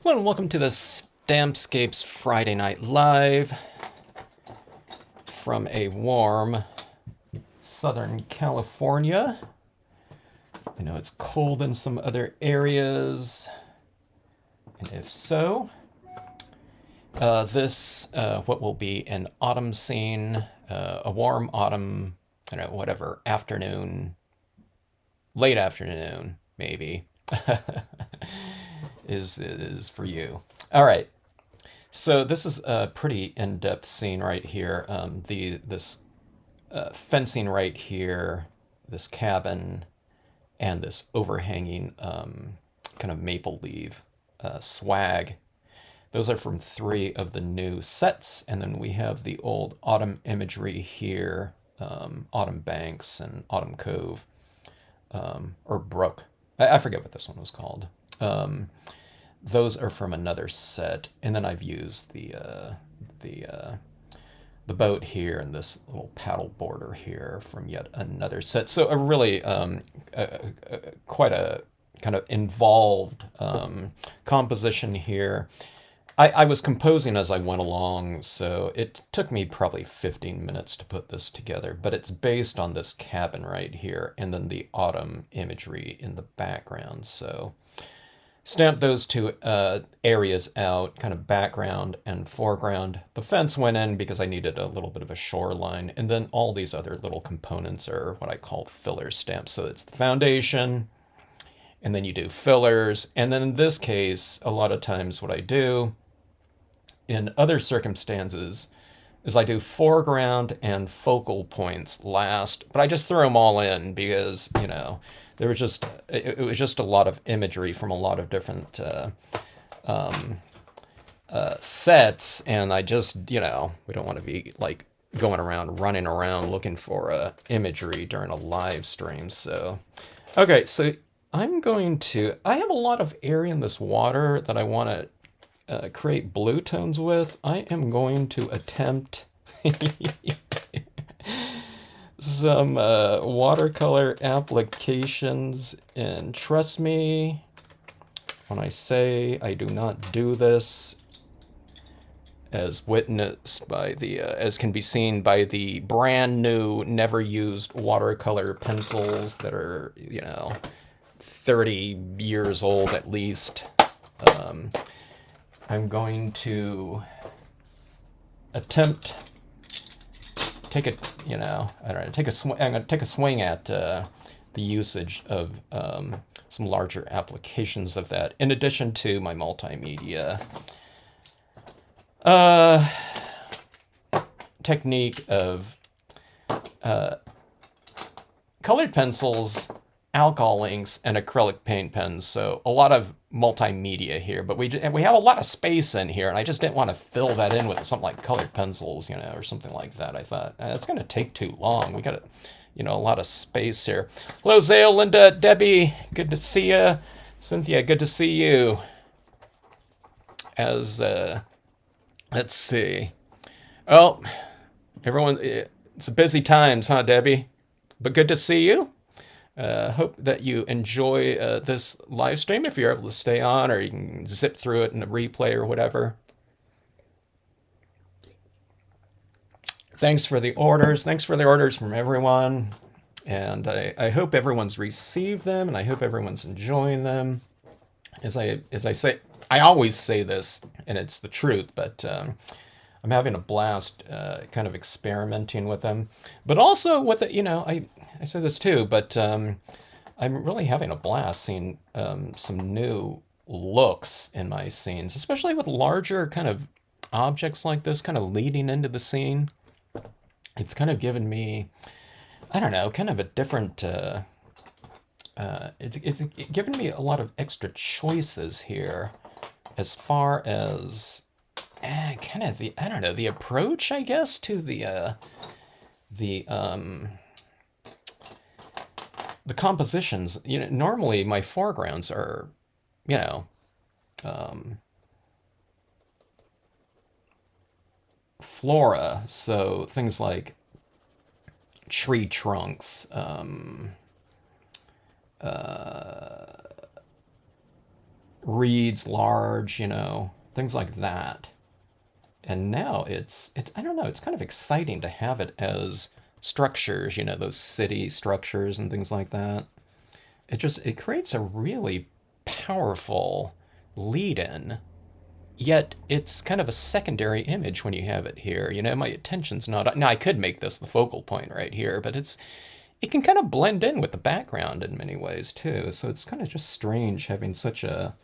Hello and welcome to the Stampscapes Friday Night Live from a warm Southern California. I know it's cold in some other areas, and if so, this what will be an autumn scene, a warm autumn, I don't know, whatever, afternoon, late afternoon, maybe, is for you. All right. So this is a pretty in-depth scene right here. This fencing right here, this cabin, and this overhanging kind of maple leaf swag. Those are from 3 of the new sets, and then we have the old autumn imagery here, Autumn Banks and Autumn Cove, or Brook. I forget what this one was called. Those are from another set, and then I've used the boat here and this little paddle border here from yet another set. So a really quite a kind of involved composition here. I was composing as I went along, so it took me probably 15 minutes to put this together, but it's based on this cabin right here and then the autumn imagery in the background. So stamp those 2 areas out, kind of background and foreground. The fence went in because I needed a little bit of a shoreline, and then all these other little components are what I call filler stamps. So it's the foundation, and then you do fillers, and then in this case, a lot of times what I do in other circumstances is I do foreground and focal points last, but I just throw them all in because, you know, there was just it was just a lot of imagery from a lot of different sets, and I just, you know, we don't want to be like going around running around looking for imagery during a live stream. So okay, so I have a lot of area in this water that I want to create blue tones with. I am going to attempt some watercolor applications, and trust me when I say I do not do this, as witnessed by as can be seen by the brand new, never used watercolor pencils that are, you know, 30 years old at least. I'm going to attempt take a, you know, I don't know, I'm going to take a swing at the usage of some larger applications of that, in addition to my multimedia technique of colored pencils, alcohol inks, and acrylic paint pens. So a lot of multimedia here, but we have a lot of space in here, and I just didn't want to fill that in with something like colored pencils, you know, or something like that. I thought it's going to take too long. We got, you know, a lot of space here. Hello, Zale, Linda, Debbie, good to see you. Cynthia, good to see you. As let's see. Oh, everyone, it's busy times, huh, Debbie? But good to see you. Hope that you enjoy this live stream, if you're able to stay on, or you can zip through it in a replay or whatever. Thanks for the orders. Thanks for the orders from everyone. And I hope everyone's received them, and I hope everyone's enjoying them. As I say, I always say this, and it's the truth, but I'm having a blast kind of experimenting with them. But also with it, you know, I say this too, but I'm really having a blast seeing some new looks in my scenes, especially with larger kind of objects like this kind of leading into the scene. It's kind of given me, I don't know, kind of a different, it's given me a lot of extra choices here as far as kind of the, I don't know, the approach, I guess, to the compositions. You know, normally my foregrounds are, you know, flora, so things like tree trunks, reeds large, things like that. And now it's I don't know, it's kind of exciting to have it as structures, those city structures and things like that. It creates a really powerful lead in. Yet it's kind of a secondary image when you have it here. My attention's not. Now I could make this the focal point right here, but it can kind of blend in with the background in many ways too. So it's kind of just strange having such a.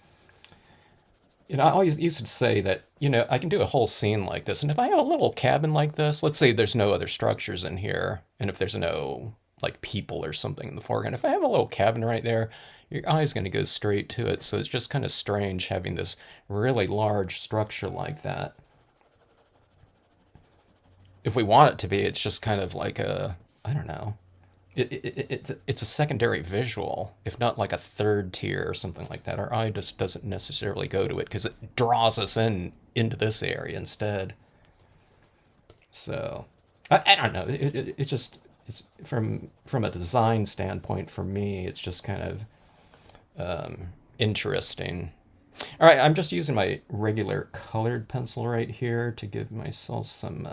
I always used to say that I can do a whole scene like this, and if I have a little cabin like this, let's say there's no other structures in here, and if there's no like people or something in the foreground, if I have a little cabin right there, your eye's going to go straight to it. So it's just kind of strange having this really large structure like that. If we want it to be, it's just kind of like I don't know. It's a secondary visual, if not like a third tier or something like that. Our eye just doesn't necessarily go to it because it draws us into this area instead. So I don't know. It just it's from a design standpoint for me. It's just kind of interesting. All right, I'm just using my regular colored pencil right here to give myself some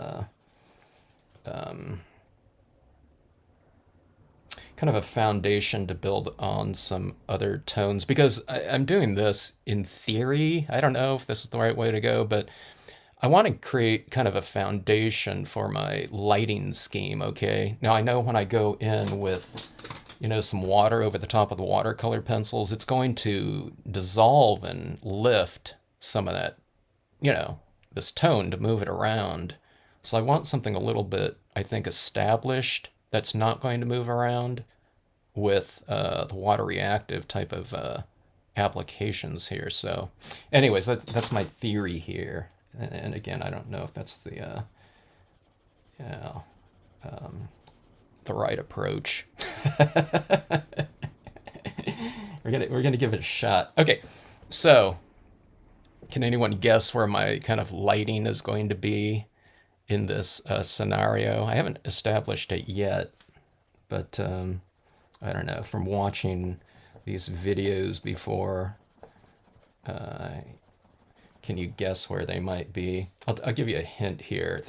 kind of a foundation to build on some other tones because I'm doing this in theory. I don't know if this is the right way to go, but I want to create kind of a foundation for my lighting scheme, okay? Now I know when I go in with some water over the top of the watercolor pencils, it's going to dissolve and lift some of that, this tone to move it around. So I want something a little bit, I think, established that's not going to move around with the water reactive type of applications here. So anyways, that's my theory here. And again, I don't know if that's the right approach. We're gonna give it a shot. Okay, so can anyone guess where my kind of lighting is going to be in this scenario? I haven't established it yet, but I don't know. From watching these videos before, can you guess where they might be? I'll give you a hint here.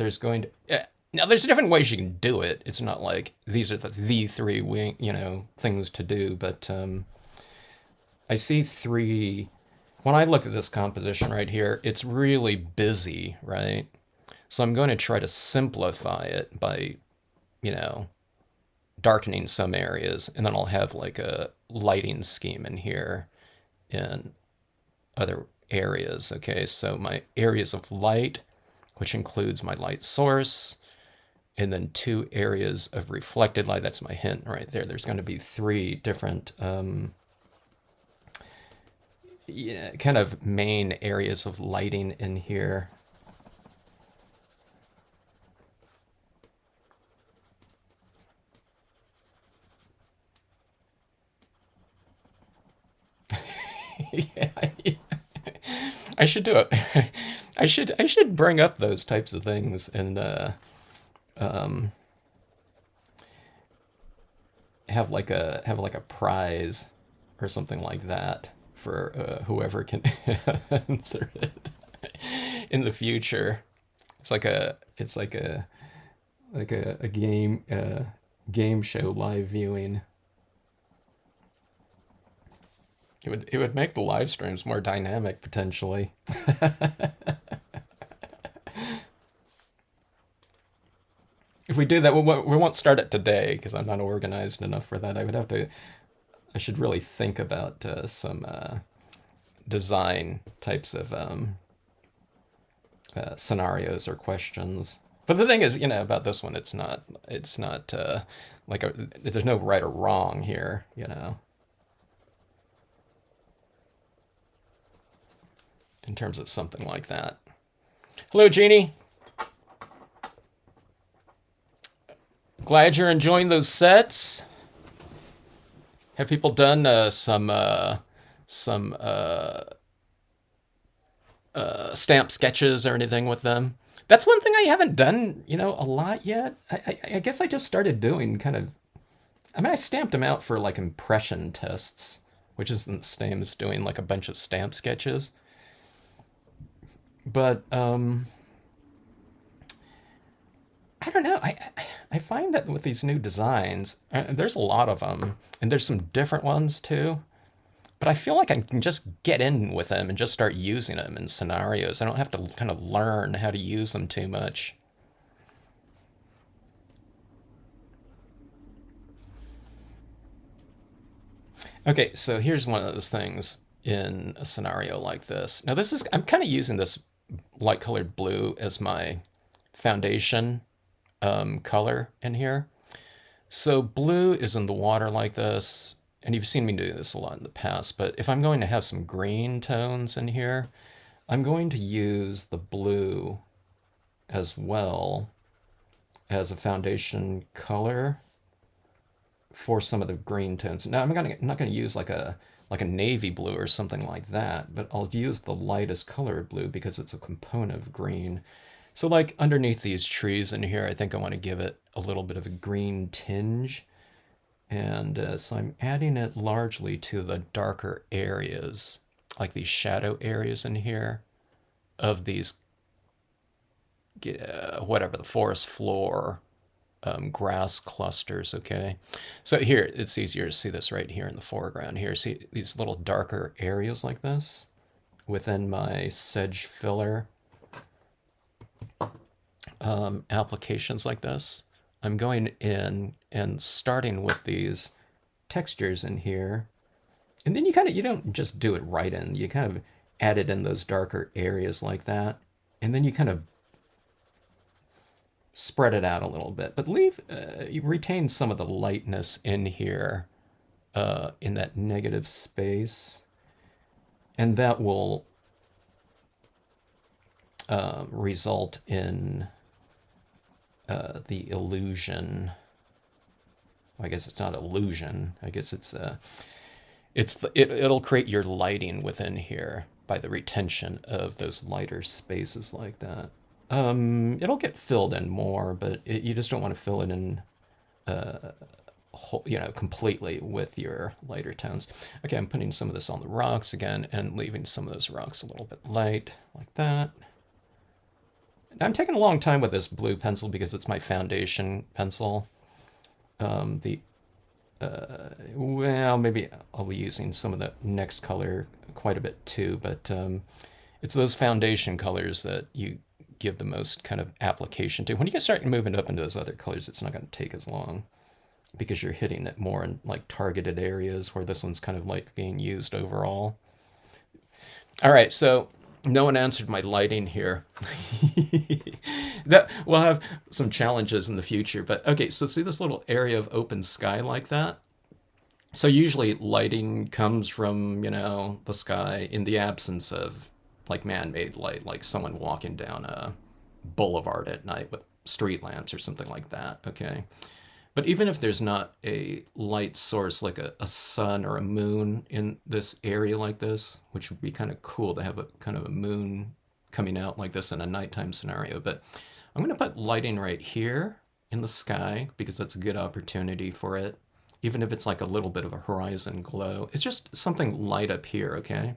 Now there's different ways you can do it. It's not like these are the three things to do, but I see three. When I look at this composition right here, it's really busy, right? So I'm going to try to simplify it by, darkening some areas, and then I'll have like a lighting scheme in here in other areas. Okay, so my areas of light, which includes my light source, and then 2 areas of reflected light. That's my hint right there. There's going to be 3 different kind of main areas of lighting in here. Yeah, I should do it. I should bring up those types of things and have like a prize or something like that for whoever can answer it in the future. It's like a game show live viewing. It would make the live streams more dynamic potentially. If we do that, we won't start it today because I'm not organized enough for that. I should really think about some design types of scenarios or questions. But the thing is, about this one, it's not there's no right or wrong here, in terms of something like that. Hello, Jeannie. Glad you're enjoying those sets. Have people done some stamp sketches or anything with them? That's one thing I haven't done, a lot yet. I guess I just started doing I stamped them out for like impression tests which isn't the same as doing like a bunch of stamp sketches. But I don't know. I find that with these new designs, there's a lot of them, and there's some different ones too. But I feel like I can just get in with them and just start using them in scenarios. I don't have to kind of learn how to use them too much. Okay, so here's one of those things in a scenario like this. Now this is, I'm kind of using this light colored blue as my foundation color in here. So blue is in the water like this, and you've seen me do this a lot in the past, but if I'm going to have some green tones in here, I'm going to use the blue as well as a foundation color for some of the green tones. Now not gonna use like a navy blue or something like that, but I'll use the lightest color of blue because it's a component of green. So like underneath these trees in here, I think I want to give it a little bit of a green tinge. And so I'm adding it largely to the darker areas, like these shadow areas in here of these, whatever, the forest floor grass clusters, okay? So here, it's easier to see this right here in the foreground here. See these little darker areas like this within my sedge filler applications like this. I'm going in and starting with these textures in here. And then you don't just do it right in. You kind of add it in those darker areas like that. And then you kind of spread it out a little bit, but you retain some of the lightness in here, in that negative space, and that will result in the illusion. I guess it's not illusion. I guess it'll create your lighting within here by the retention of those lighter spaces like that. It'll get filled in more, but you just don't want to fill it in, completely with your lighter tones. Okay, I'm putting some of this on the rocks again and leaving some of those rocks a little bit light, like that. I'm taking a long time with this blue pencil because it's my foundation pencil. Well, maybe I'll be using some of the next color quite a bit too, but it's those foundation colors that you give the most kind of application to. When you get starting moving up into those other colors, it's not going to take as long because you're hitting it more in like targeted areas where this one's kind of like being used overall. All right, so no one answered my lighting here. That we'll have some challenges in the future, but okay, so see this little area of open sky like that? So usually lighting comes from, the sky in the absence of like man-made light, like someone walking down a boulevard at night with street lamps or something like that, okay? But even if there's not a light source like a sun or a moon in this area like this, which would be kind of cool to have a kind of a moon coming out like this in a nighttime scenario, but I'm going to put lighting right here in the sky because that's a good opportunity for it. Even if it's like a little bit of a horizon glow, it's just something light up here, okay?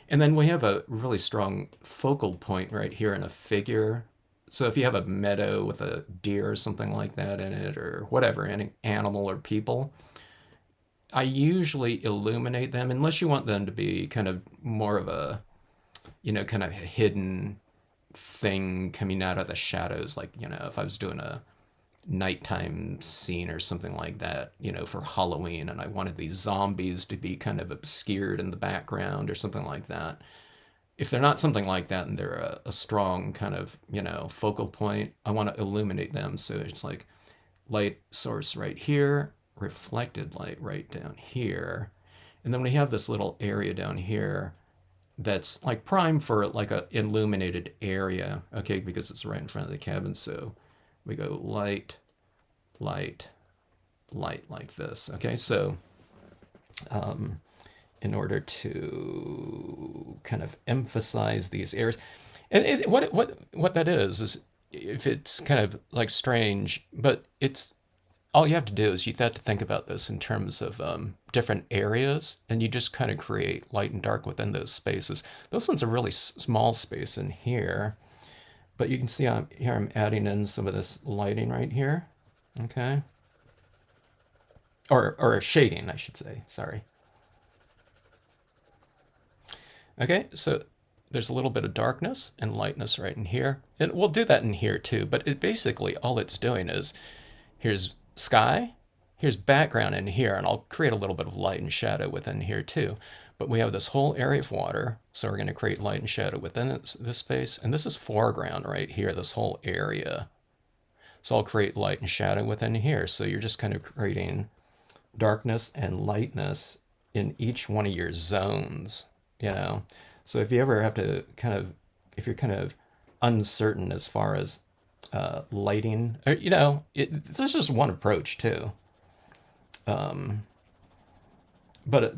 And then we have a really strong focal point right here in a figure. So if you have a meadow with a deer or something like that in it, or whatever, any animal or people, I usually illuminate them unless you want them to be kind of more of a, kind of a hidden thing coming out of the shadows. Like, if I was doing a nighttime scene or something like that, for Halloween, and I wanted these zombies to be kind of obscured in the background or something like that. If they're not something like that and they're a strong kind of, focal point, I want to illuminate them. So it's like light source right here, reflected light right down here. And then we have this little area down here that's like prime for like a illuminated area, okay, because it's right in front of the cabin. So we go light, light, light like this. Okay, so in order to kind of emphasize these areas, and what that is if it's kind of like strange, but it's all you have to do is you have to think about this in terms of different areas, and you just kind of create light and dark within those spaces. Those ones are really small space in here, but you can see here I'm adding in some of this lighting right here, okay? Or shading, I should say, sorry. Okay, so there's a little bit of darkness and lightness right in here. And we'll do that in here too, but it basically, all it's doing is, here's sky, here's background in here, and I'll create a little bit of light and shadow within here too. But we have this whole area of water, so we're going to create light and shadow within this space. And this is foreground right here, this whole area. So I'll create light and shadow within here. So you're just kind of creating darkness and lightness in each one of your zones, you know. So if you ever have to kind of, if you're kind of uncertain as far as lighting, or, you know, there's just one approach too. But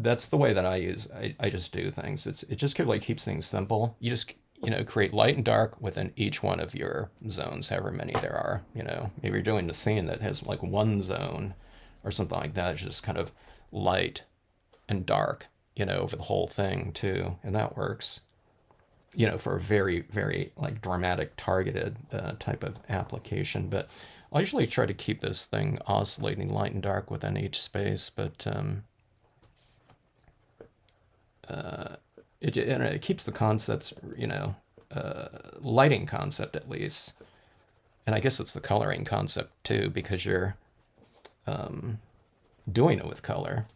that's the way that I use. I just do things. It just kind of like keeps things simple. You just, you know, create light and dark within each one of your zones, however many there are. You know, maybe you're doing a scene that has like one zone or something like that. It's just kind of light and dark, you know, over the whole thing too, and that works. You know, for a very, very like dramatic, targeted type of application. But I'll usually try to keep this thing oscillating light and dark within each space. But it keeps the concepts, you know, lighting concept at least. And I guess it's the coloring concept too, because you're doing it with color.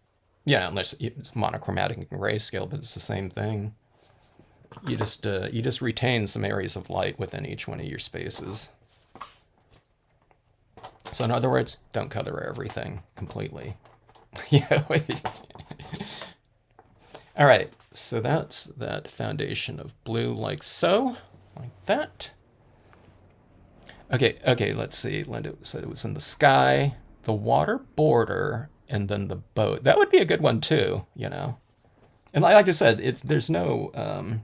Yeah, unless it's monochromatic and grayscale, but it's the same thing. You just retain some areas of light within each one of your spaces. So in other words, don't color everything completely. Yeah. All right, so that's that foundation of blue, like so, like that. Okay, let's see. Linda said it was in the sky, the water border, and then the boat. That would be a good one too, you know. And like I said, there's no.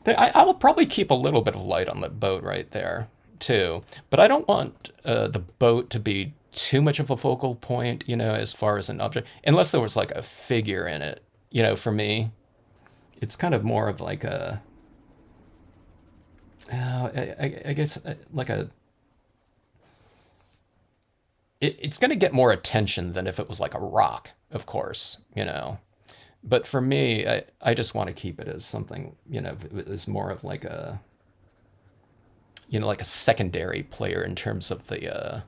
I will probably keep a little bit of light on the boat right there too, but I don't want the boat to be too much of a focal point, you know, as far as an object, unless there was like a figure in it. You know, for me, it's kind of more of like a, I guess like a, it's going to get more attention than if it was like a rock, of course, you know. But for me, I just want to keep it as something, you know, as more of like a, you know, like a secondary player in terms of the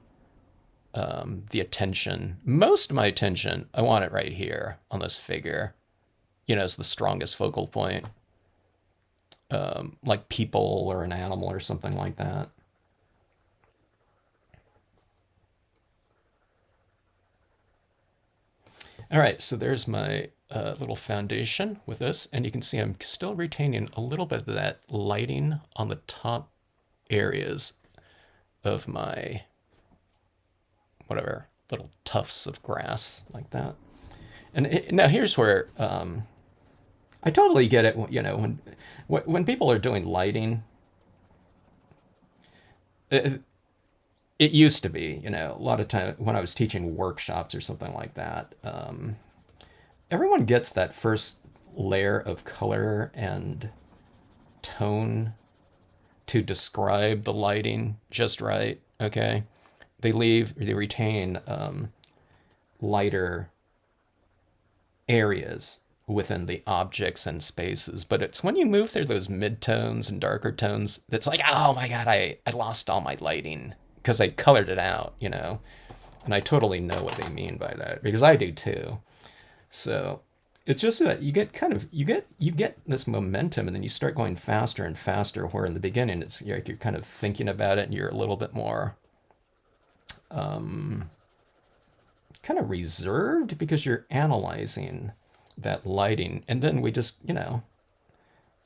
attention. Most of my attention, I want it right here on this figure, you know, as the strongest focal point, like people or an animal or something like that. All right, so there's my little foundation with this, and you can see I'm still retaining a little bit of that lighting on the top areas of my whatever little tufts of grass like that. And now here's where I totally get it. You know, when people are doing lighting, it used to be, you know, a lot of time when I was teaching workshops or something like that, everyone gets that first layer of color and tone to describe the lighting just right. Okay, they retain lighter areas within the objects and spaces, but it's when you move through those mid-tones and darker tones that's like, oh my god, I lost all my lighting because I colored it out, you know. And I totally know what they mean by that, because I do too. So it's just that you get this momentum, and then you start going faster and faster, where in the beginning it's like you're kind of thinking about it and you're a little bit more kind of reserved because you're analyzing that lighting. And then we just, you know,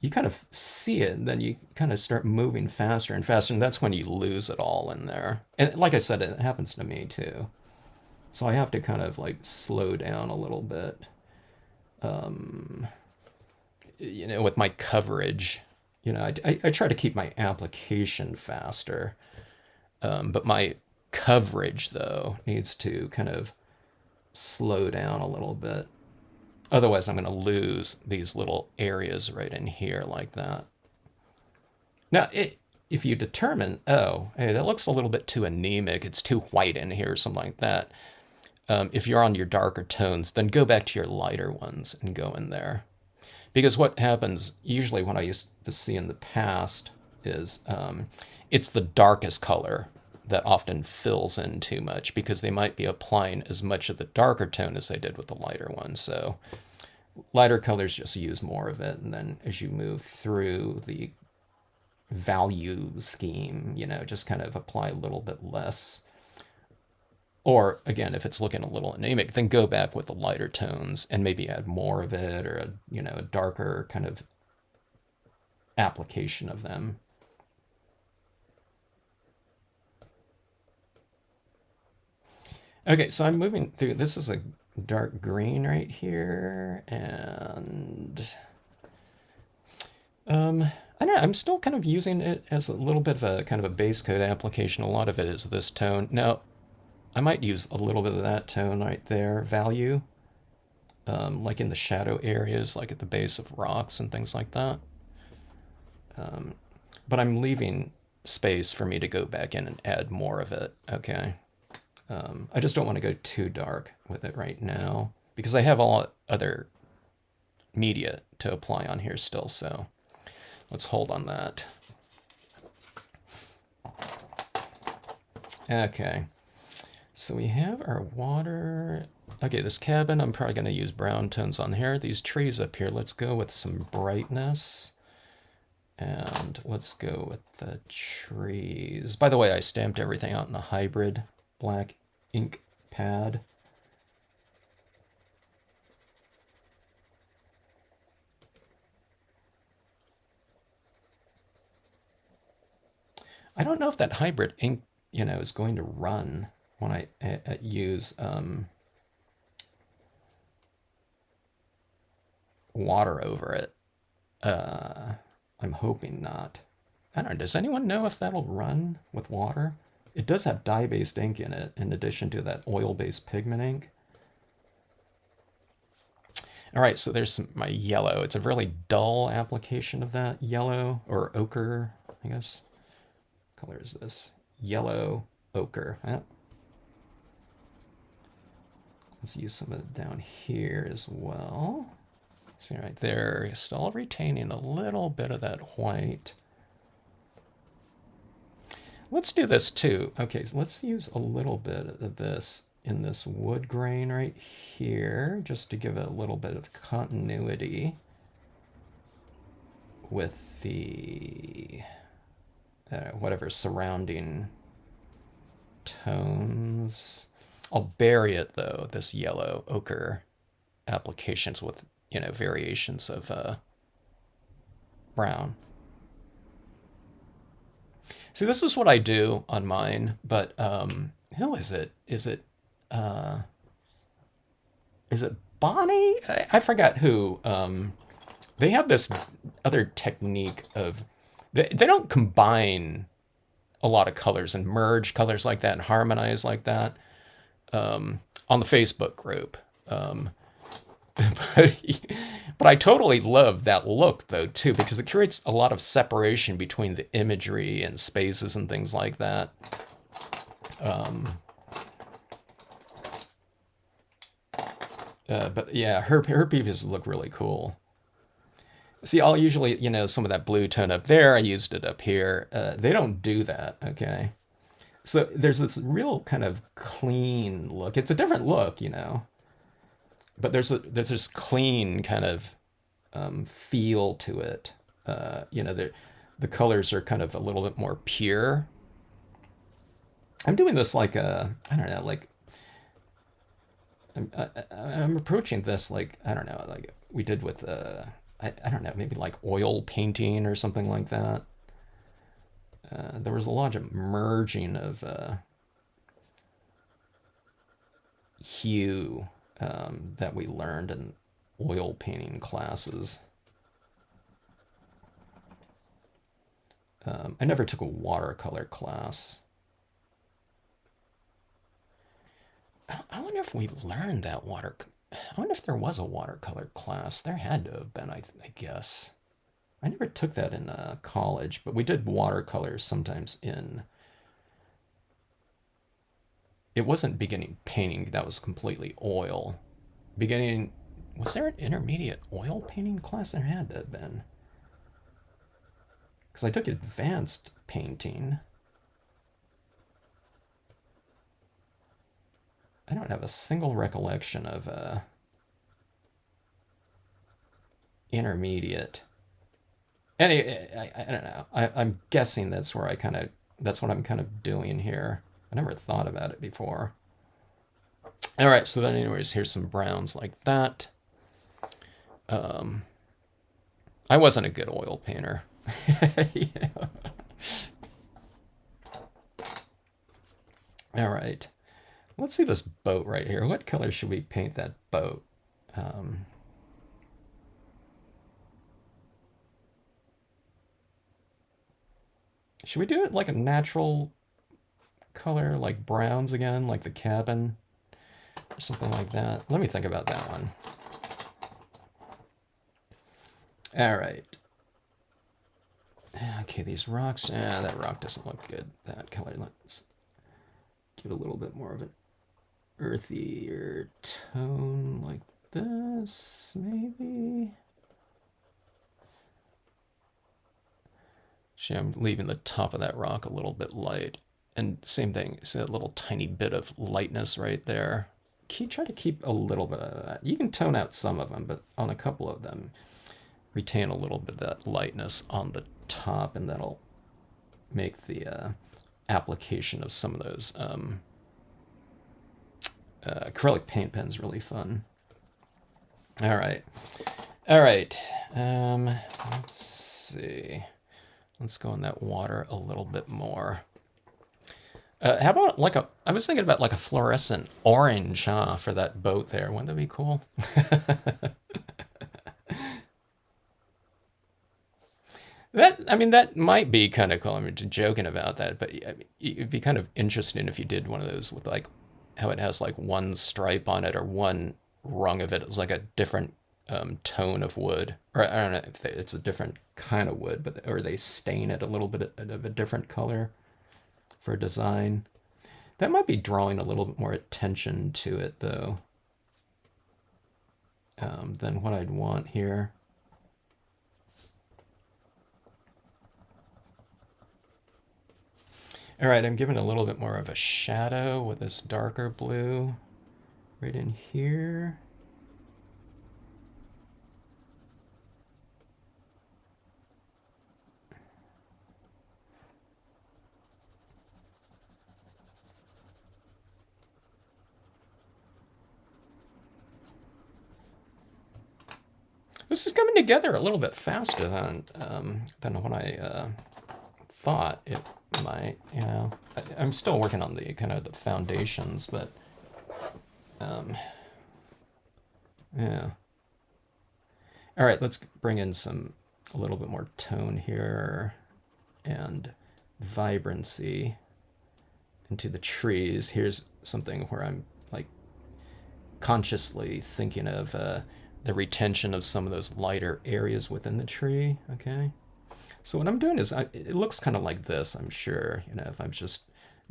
you kind of see it, and then you kind of start moving faster and faster, and that's when you lose it all in there. And like I said, it happens to me too. So I have to kind of like slow down a little bit, you know, with my coverage. You know, I try to keep my application faster, but my coverage, though, needs to kind of slow down a little bit. Otherwise, I'm going to lose these little areas right in here like that. Now, if you determine, oh, hey, that looks a little bit too anemic, it's too white in here or something like that, if you're on your darker tones, then go back to your lighter ones and go in there. Because what happens usually, what I used to see in the past is it's the darkest color that often fills in too much because they might be applying as much of the darker tone as they did with the lighter one. So lighter colors just use more of it. And then as you move through the value scheme, just kind of apply a little bit less. Or again, if it's looking a little anemic, then go back with the lighter tones and maybe add more of it, or a darker kind of application of them. Okay, so I'm moving through. This is a dark green right here, and I don't know. I'm still kind of using it as a little bit of a kind of a base coat application. A lot of it is this tone. Now, I might use a little bit of that tone right there, value, like in the shadow areas, like at the base of rocks and things like that. But I'm leaving space for me to go back in and add more of it, okay? I just don't want to go too dark with it right now because I have all other media to apply on here still, so let's hold on that. Okay. So we have our water. Okay, this cabin, I'm probably going to use brown tones on here. These trees up here, let's go with some brightness. And let's go with the trees. By the way, I stamped everything out in a hybrid black ink pad. I don't know if that hybrid ink, is going to run when I use water over it. I'm hoping not. I don't know, does anyone know if that'll run with water? It does have dye-based ink in it, in addition to that oil-based pigment ink. All right, so there's my yellow. It's a really dull application of that yellow, or ochre, I guess. What color is this? Yellow ochre. Let's use some of it down here as well. See right there, still retaining a little bit of that white. Let's do this too. Okay, so let's use a little bit of this in this wood grain right here, just to give it a little bit of continuity with the whatever surrounding tones. I'll bury it though, this yellow ochre applications with variations of brown. See, this is what I do on mine, but who is it? Is it Bonnie? I forgot who. They have this other technique of they don't combine a lot of colors and merge colors like that and harmonize like that on the Facebook group. But I totally love that look though too, because it creates a lot of separation between the imagery and spaces and things like that. But yeah, her pieces look really cool. See, I'll usually, some of that blue tone up there, I used it up here. They don't do that, okay? So there's this real kind of clean look. It's a different look, but there's this clean kind of feel to it. The colors are kind of a little bit more pure. I'm doing this like I don't know, like I'm approaching this like, I don't know, like we did with I don't know, maybe like oil painting or something like that. There was a lot of merging of hue that we learned in oil painting classes. I never took a watercolor class. I wonder if we learned that I wonder if there was a watercolor class. There had to have been, I guess. I never took that in college, but we did watercolors sometimes in. It wasn't beginning painting, that was completely oil. Beginning. Was there an intermediate oil painting class? There had to have been. Because I took advanced painting. I don't have a single recollection of intermediate. I don't know. I'm guessing that's where that's what I'm kind of doing here. I never thought about it before. All right, so then anyways, here's some browns like that. I wasn't a good oil painter. Yeah. All right. Let's see this boat right here. What color should we paint that boat? Should we do it like a natural color, like browns again, like the cabin? Or something like that. Let me think about that one. All right. Okay, these rocks. That rock doesn't look good. That color. Let's give it a little bit more of an earthier tone like this, maybe. Actually, I'm leaving the top of that rock a little bit light. And same thing, see that little tiny bit of lightness right there. Try to keep a little bit of that. You can tone out some of them, but on a couple of them, retain a little bit of that lightness on the top, and that'll make the application of some of those acrylic paint pens really fun. All right. All right. Let's see. Let's go in that water a little bit more. How about like I was thinking about like a fluorescent orange, for that boat there. Wouldn't that be cool? That might be kind of cool. I'm joking about that, but it'd be kind of interesting if you did one of those with like how it has like one stripe on it or one rung of it. It's like a different tone of wood, or I don't know if it's a different kind of wood, but or they stain it a little bit of a different color for design. That might be drawing a little bit more attention to it though, than what I'd want here. All right, I'm giving a little bit more of a shadow with this darker blue right in here. This is coming together a little bit faster than what I thought it might. You know, I'm still working on the kind of the foundations, but yeah. All right, let's bring in a little bit more tone here and vibrancy into the trees. Here's something where I'm like consciously thinking of the retention of some of those lighter areas within the tree. Okay. So what I'm doing is, it looks kind of like this, I'm sure, you know, if I'm just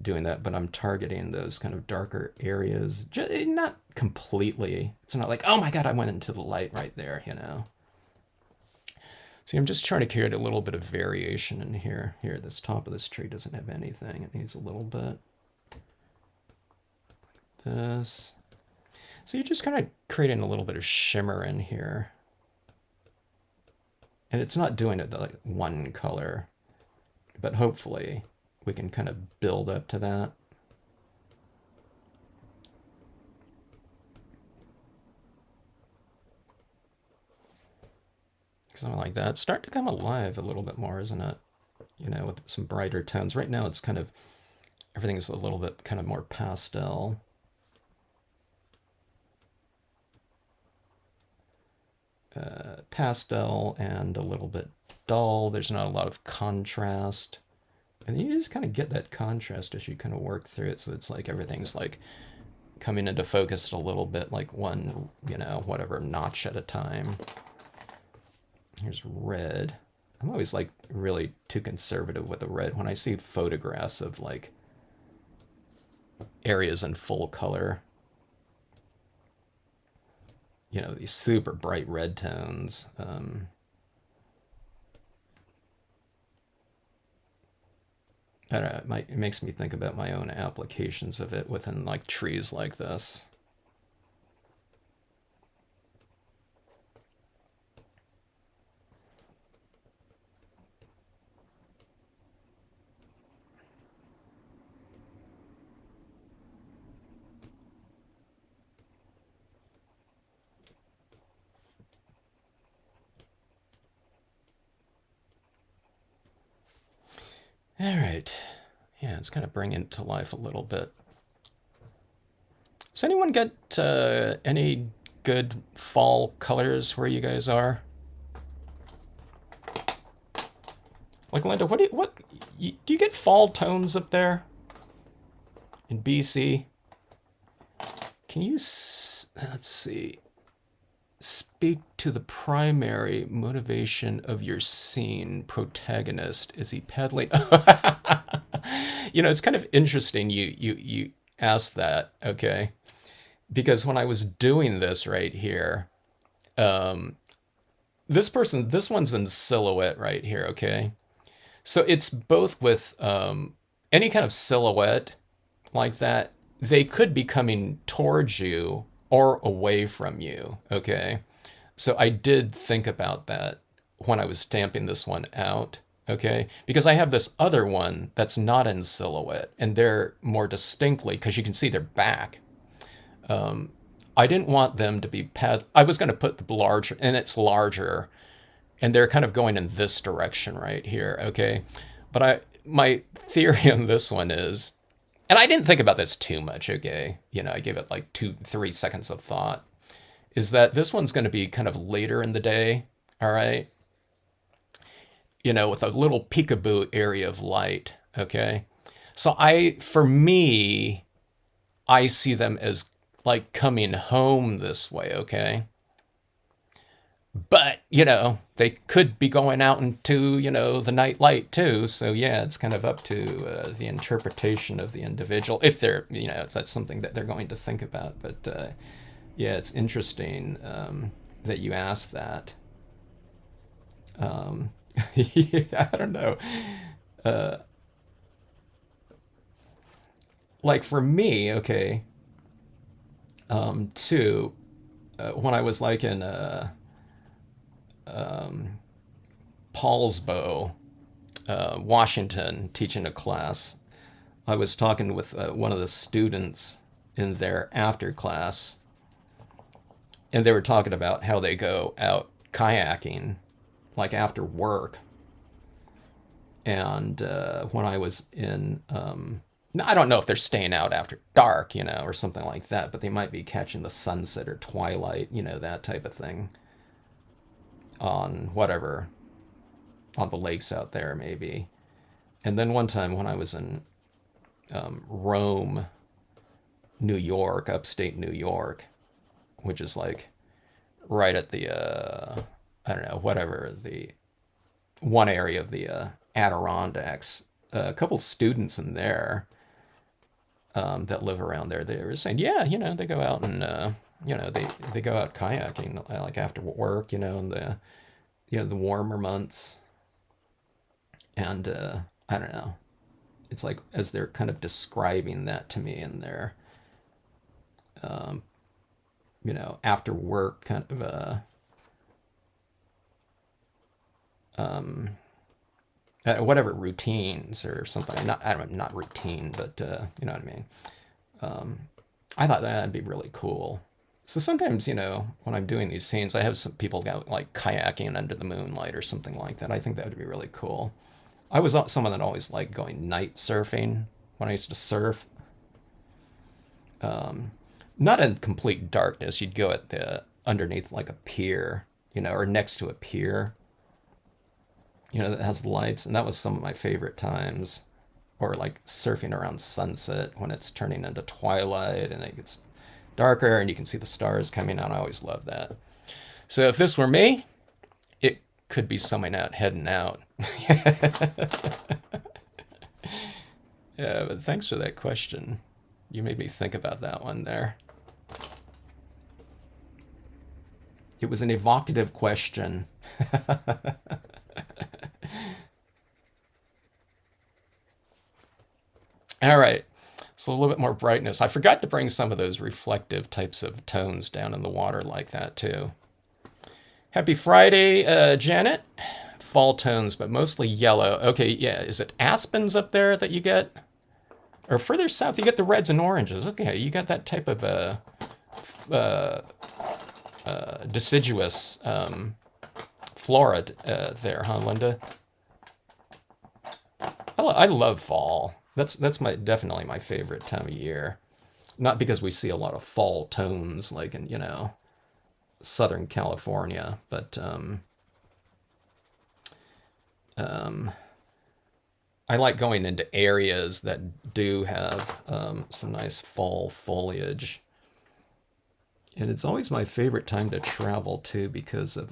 doing that, but I'm targeting those kind of darker areas, not completely. It's not like, oh my God, I went into the light right there, you know. See, I'm just trying to create a little bit of variation in here. Here, this top of this tree doesn't have anything. It needs a little bit. Like this. So you're just kind of creating a little bit of shimmer in here. And it's not doing it like one color, but hopefully we can kind of build up to that. Something like that. It's starting to come alive a little bit more, isn't it? You know, with some brighter tones. Right now it's kind of, everything's a little bit kind of more pastel. Pastel and a little bit dull. There's not a lot of contrast. And you just kind of get that contrast as you kind of work through it. So it's like everything's like coming into focus a little bit, like one, whatever, notch at a time. Here's red. I'm always like really too conservative with the red. When I see photographs of like areas in full color, these super bright red tones. I don't know, it makes me think about my own applications of it within like trees like this. All right. Yeah, it's kind of bringing it to life a little bit. Does anyone get any good fall colors where you guys are? Like Linda, do you get fall tones up there in BC? Can you, let's see, speak to the primary motivation of your scene protagonist? Is he peddling? It's kind of interesting you asked that, okay? Because when I was doing this right here, this one's in silhouette right here, okay? So it's both with any kind of silhouette like that. They could be coming towards you or away from you, okay? So I did think about that when I was stamping this one out, okay? Because I have this other one that's not in silhouette, and they're more distinctly, because you can see their back. I didn't want them to be I was going to put the larger, and it's larger, and they're kind of going in this direction right here, okay? But my theory on this one is, and I didn't think about this too much, okay? I gave it like 2-3 seconds of thought, is that this one's going to be kind of later in the day, all right? With a little peekaboo area of light, okay? So for me, I see them as like coming home this way, okay? But, they could be going out into, the night light too. So yeah, it's kind of up to the interpretation of the individual. If they're, that's something that they're going to think about. But yeah, it's interesting that you asked that. Yeah, I don't know. Like for me, okay, too, when I was like in Paulsbo, Washington, teaching a class, I was talking with one of the students in their after class, and they were talking about how they go out kayaking, like after work. And when I was in, I don't know if they're staying out after dark, or something like that, but they might be catching the sunset or twilight, that type of thing on whatever, on the lakes out there maybe. And then one time when I was in Rome, New York, upstate New York, which is like right at the, I don't know, whatever, the one area of the Adirondacks, a couple of students in there that live around there, they were saying, yeah, they go out and, they go out kayaking like after work, in the, the warmer months. And I don't know. It's like as they're kind of describing that to me in their, after work kind of whatever routines or something. I don't know, not routine, but you know what I mean. I thought that'd be really cool. So sometimes, when I'm doing these scenes, I have some people go like kayaking under the moonlight or something like that. I think that would be really cool. I was someone that always liked going night surfing when I used to surf. Not in complete darkness. You'd go at the underneath like a pier, or next to a pier, that has lights, and that was some of my favorite times. Or like surfing around sunset when it's turning into twilight and it gets darker, and you can see the stars coming out. I always love that. So if this were me, it could be someone out heading out. Yeah, but thanks for that question. You made me think about that one there. It was an evocative question. All right. So a little bit more brightness. I forgot to bring some of those reflective types of tones down in the water like that too. Happy Friday, Janet. Fall tones, but mostly yellow. Okay, yeah. Is it aspens up there that you get? Or further south, you get the reds and oranges. Okay, you got that type of uh, deciduous flora there, huh, Linda? I love fall. That's definitely my favorite time of year. Not because we see a lot of fall tones like in Southern California, but um, I like going into areas that do have some nice fall foliage. And it's always my favorite time to travel too because of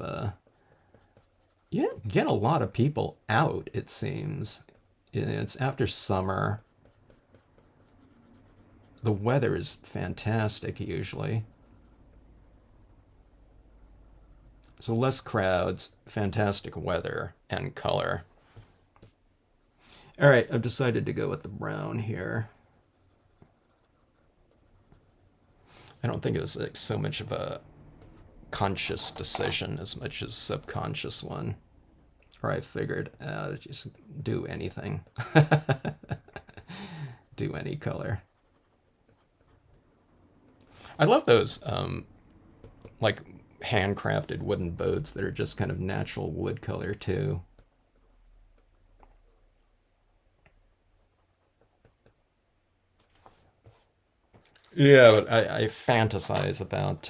you don't get a lot of people out, it seems. It's after summer. The weather is fantastic usually. So less crowds, fantastic weather, and color. All right, I've decided to go with the brown here. I don't think it was like so much of a conscious decision as much as subconscious one. Or I figured, just do anything. Do any color. I love those like handcrafted wooden boats that are just kind of natural wood color too. Yeah, but I fantasize about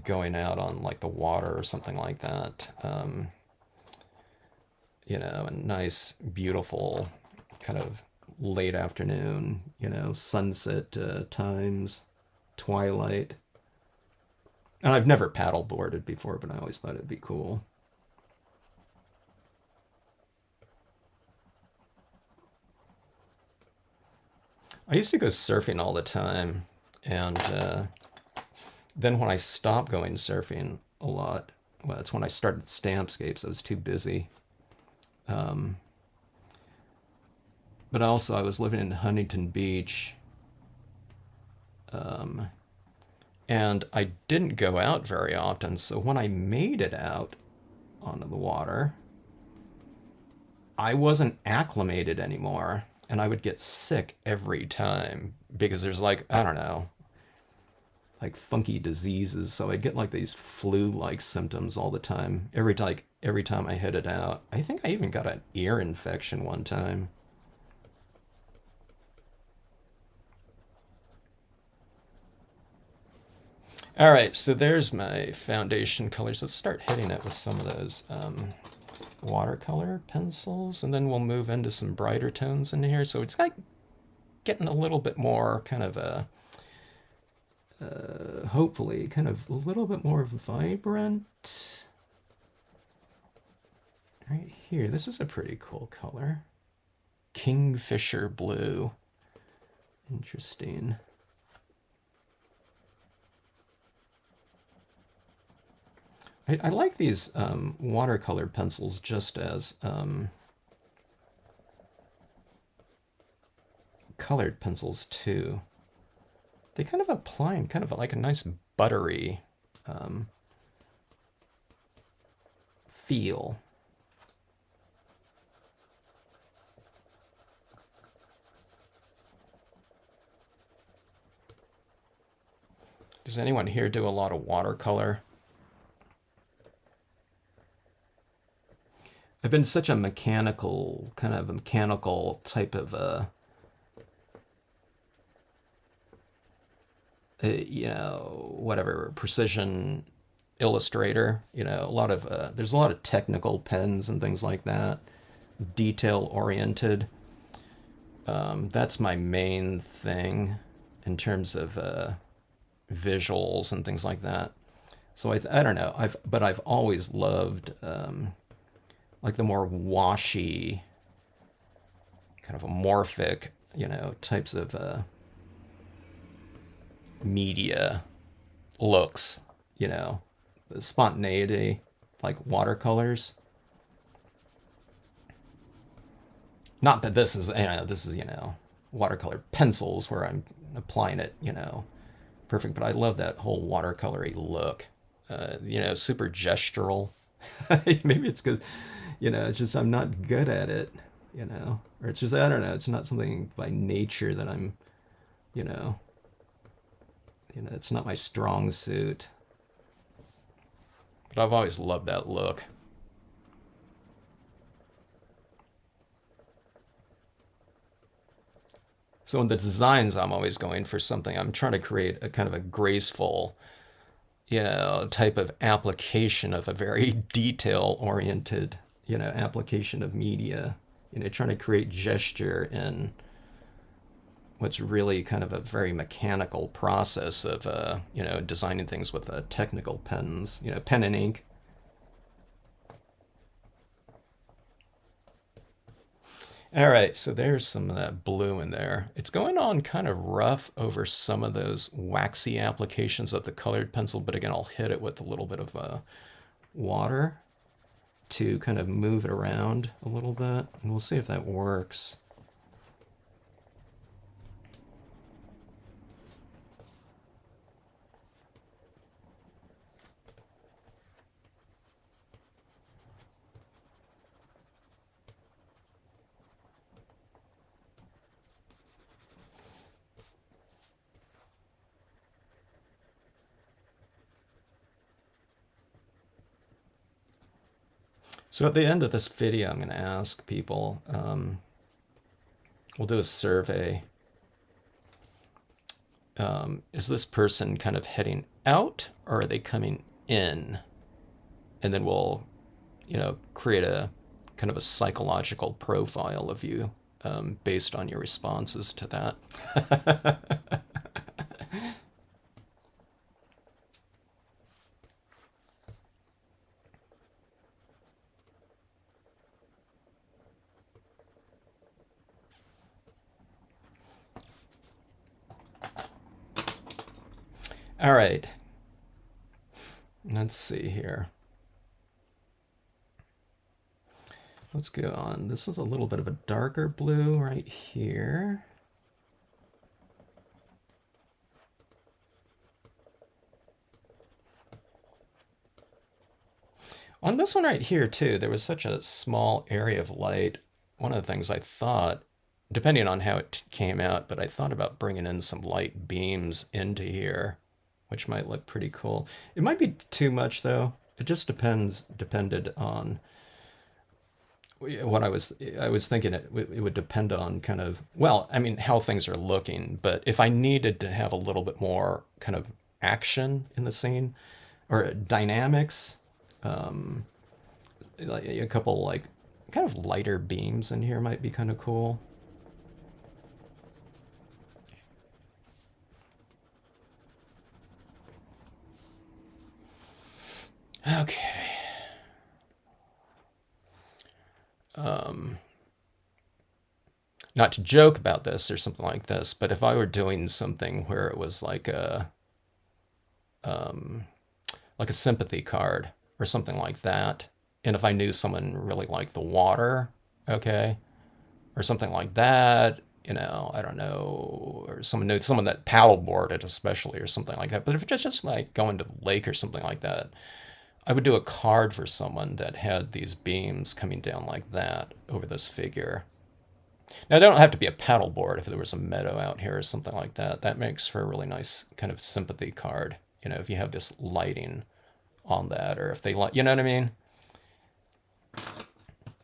going out on like the water or something like that. A nice, beautiful kind of late afternoon, sunset times, twilight. And I've never paddle boarded before, but I always thought it'd be cool. I used to go surfing all the time, and then when I stopped going surfing a lot, well, that's when I started Stampscapes. I was too busy. Um, but also, I was living in Huntington Beach, um, and I didn't go out very often. So when I made it out onto the water, I wasn't acclimated anymore. And I would get sick every time because there's like, I don't know, like funky diseases. So I get like these flu-like symptoms all the time. Every time I headed out. I think I even got an ear infection one time. All right, so there's my foundation colors. Let's start hitting it with some of those watercolor pencils, and then we'll move into some brighter tones in here. So it's like getting a little bit more kind of a, hopefully, kind of a little bit more vibrant. Right here, this is a pretty cool color. Kingfisher blue. Interesting. I like these watercolor pencils just as colored pencils too. They kind of apply kind of like a nice buttery feel. Does anyone here do a lot of watercolor? I've been such a mechanical, kind of a mechanical type of whatever, precision illustrator. There's a lot of technical pens and things like that, detail oriented. That's my main thing in terms of visuals and things like that. So I don't know. I've always loved like the more washy, kind of amorphic, types of media looks. The spontaneity, like watercolors. Not that this is watercolor pencils where I'm applying it, perfect. But I love that whole watercolory look. Super gestural. Maybe it's because, it's just I'm not good at it, or it's just I don't know. It's not something by nature that I'm, you know, it's not my strong suit. But I've always loved that look. So in the designs, I'm always going for something. I'm trying to create a kind of a graceful, type of application of a very detail-oriented, application of media. Trying to create gesture in what's really kind of a very mechanical process of, designing things with technical pens, pen and ink. All right, so there's some of that blue in there. It's going on kind of rough over some of those waxy applications of the colored pencil, but again, I'll hit it with a little bit of water to kind of move it around a little bit, and we'll see if that works. So at the end of this video, I'm going to ask people, we'll do a survey. Is this person kind of heading out or are they coming in? And then we'll, create a kind of a psychological profile of you based on your responses to that. All right. Let's see here. Let's go on. This is a little bit of a darker blue right here. On this one right here, too, there was such a small area of light. One of the things I thought, depending on how it came out, but I thought about bringing in some light beams into here, which might look pretty cool. It might be too much, though. It just depended on what I was thinking. It would depend on kind of, well, I mean, how things are looking. But if I needed to have a little bit more kind of action in the scene or dynamics, like a couple like kind of lighter beams in here might be kind of cool. Okay. Not to joke about this or something like this, but if I were doing something where it was like a sympathy card or something like that, and if I knew someone really liked the water, okay, or something like that, I don't know, or someone knew someone that paddleboarded especially or something like that. But if it's just like going to the lake or something like that, I would do a card for someone that had these beams coming down like that over this figure. Now, they don't have to be a paddleboard. If there was a meadow out here or something like that, that makes for a really nice kind of sympathy card. If you have this lighting on that, or if they like, you know what I mean?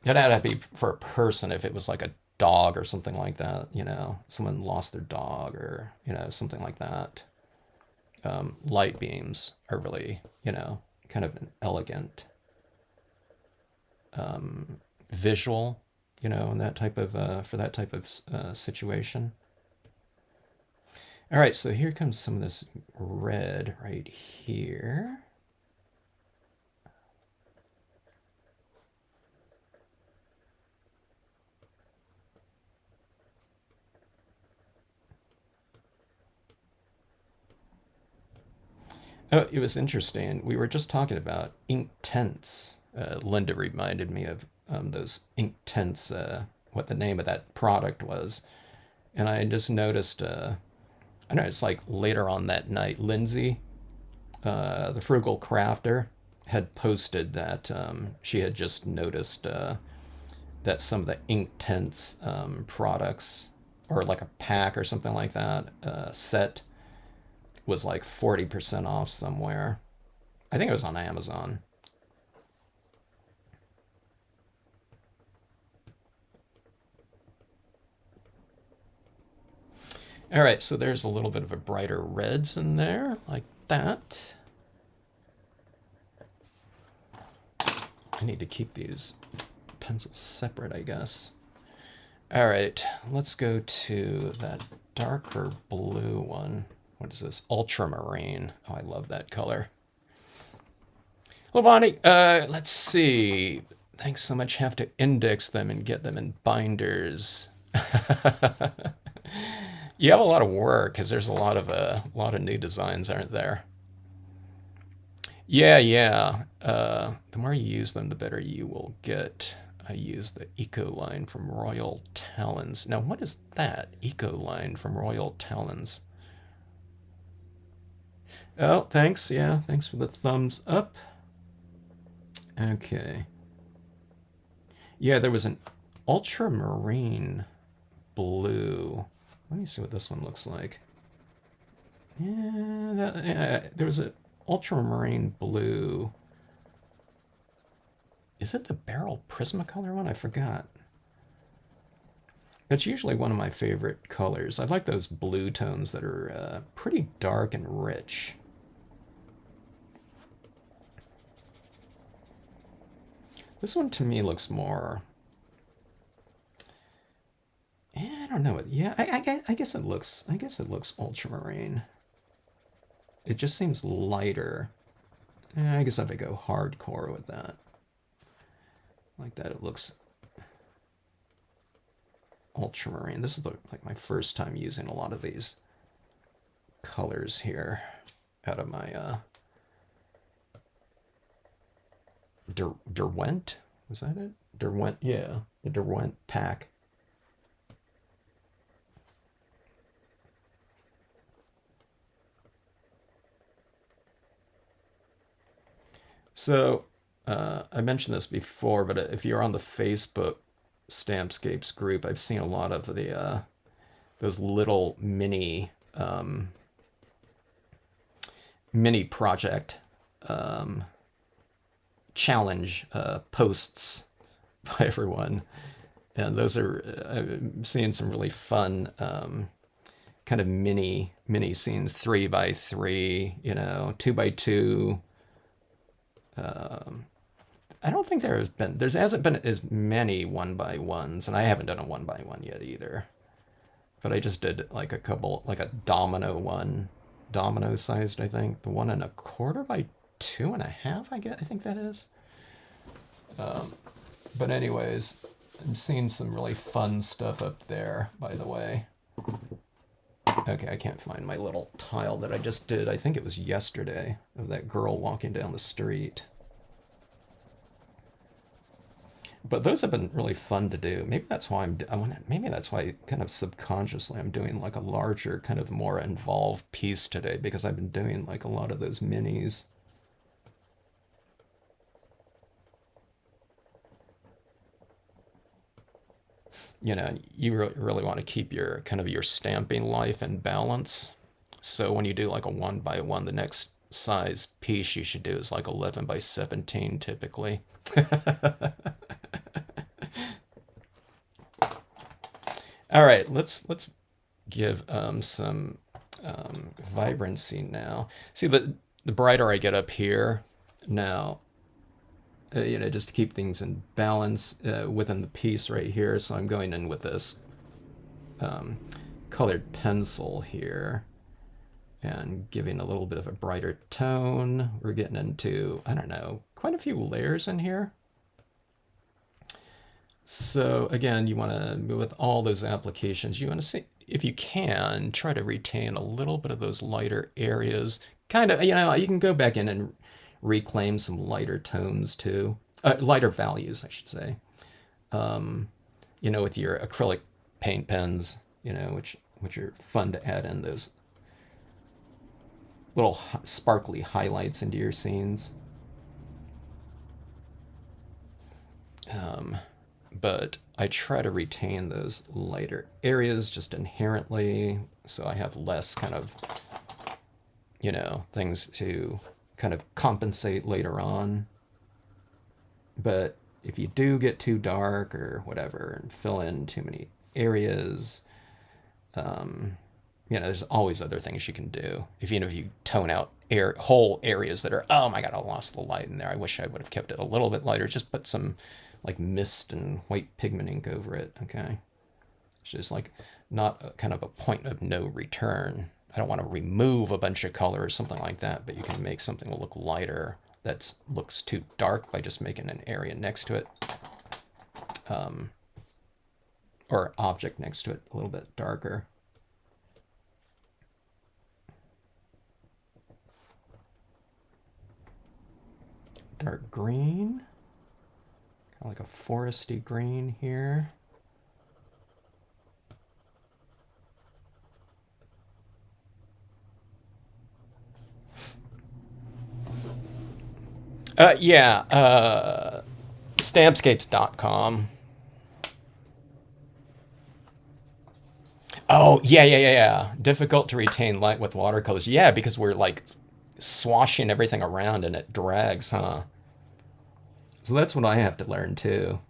It had to be for a person if it was like a dog or something like that, someone lost their dog or, something like that. Light beams are really, kind of an elegant visual, and that type of, for that type of situation. All right, so here comes some of this red right here. Oh, it was interesting. We were just talking about ink tints. Linda reminded me of those ink tints, what the name of that product was. And I just noticed, I don't know, it's like later on that night, Lindsay, the frugal crafter, had posted that she had just noticed that some of the ink tints products, or like a pack or something like that, set was like 40% off somewhere. I think it was on Amazon. All right, so there's a little bit of a brighter reds in there, like that. I need to keep these pencils separate, I guess. All right, let's go to that darker blue one. What is this? Ultramarine. Oh, I love that color. Well, Bonnie, let's see. Thanks so much. Have to index them and get them in binders. You have a lot of work because there's a lot of new designs, aren't there? Yeah, yeah. The more you use them, the better you will get. I use the Eco line from Royal Talons. Now, what is that? Eco line from Royal Talons. Oh, thanks. Yeah, thanks for the thumbs up. Okay. Yeah, there was an ultramarine blue. Let me see what this one looks like. Yeah, there was an ultramarine blue. Is it the Barrel Prismacolor one? I forgot. It's usually one of my favorite colors. I like those blue tones that are pretty dark and rich. This one to me looks more. I don't know. Yeah, I guess it looks. I guess it looks ultramarine. It just seems lighter. I guess if I go hardcore with that, like that, it looks ultramarine. This is like my first time using a lot of these colors here out of my Derwent. Was that it? Derwent, yeah, the Derwent pack. So I mentioned this before, but if you're on the Facebook Stampscapes group, I've seen a lot of the those little mini project challenge posts by everyone, and those are I'm seeing some really fun kind of mini scenes, 3 by 3, 2 by 2. I don't think there hasn't been as many 1 by 1s, and I haven't done a 1 by 1 yet either. But I just did like a couple, like a domino one, domino sized, I think. The 1 1/4 by 2 1/2, I think that is. But anyways, I'm seeing some really fun stuff up there, by the way. Okay, I can't find my little tile that I just did. I think it was yesterday, of that girl walking down the street. But those have been really fun to do. Maybe that's why maybe that's why kind of subconsciously I'm doing like a larger, kind of more involved piece today, because I've been doing like a lot of those minis. You really want to keep your kind of your stamping life in balance. So when you do like a 1 by 1, the next size piece you should do is like 11 by 17 typically. All right, let's give some vibrancy now. See, the brighter I get up here now, just to keep things in balance within the piece right here. So I'm going in with this colored pencil here. and giving a little bit of a brighter tone. We're getting into, I don't know, quite a few layers in here. So again, you want to, with all those applications, you want to see, if you can, try to retain a little bit of those lighter areas. Kind of, you can go back in and reclaim some lighter tones too. Lighter values, I should say. With your acrylic paint pens, which are fun to add in those little sparkly highlights into your scenes. But I try to retain those lighter areas just inherently, so I have less kind of, things to kind of compensate later on. But if you do get too dark or whatever and fill in too many areas, there's always other things you can do. If you tone out whole areas that are, oh my god, I lost the light in there. I wish I would have kept it a little bit lighter. Just put some like mist and white pigment ink over it. Okay, it's just like not kind of a point of no return. I don't want to remove a bunch of color or something like that, but you can make something look lighter that looks too dark by just making an area next to it, or object next to it a little bit darker. Dark green, kind of like a foresty green here. Stampscapes.com. Oh, yeah. Difficult to retain light with watercolors. Yeah, because we're like swashing everything around and it drags, huh? So that's what I have to learn too.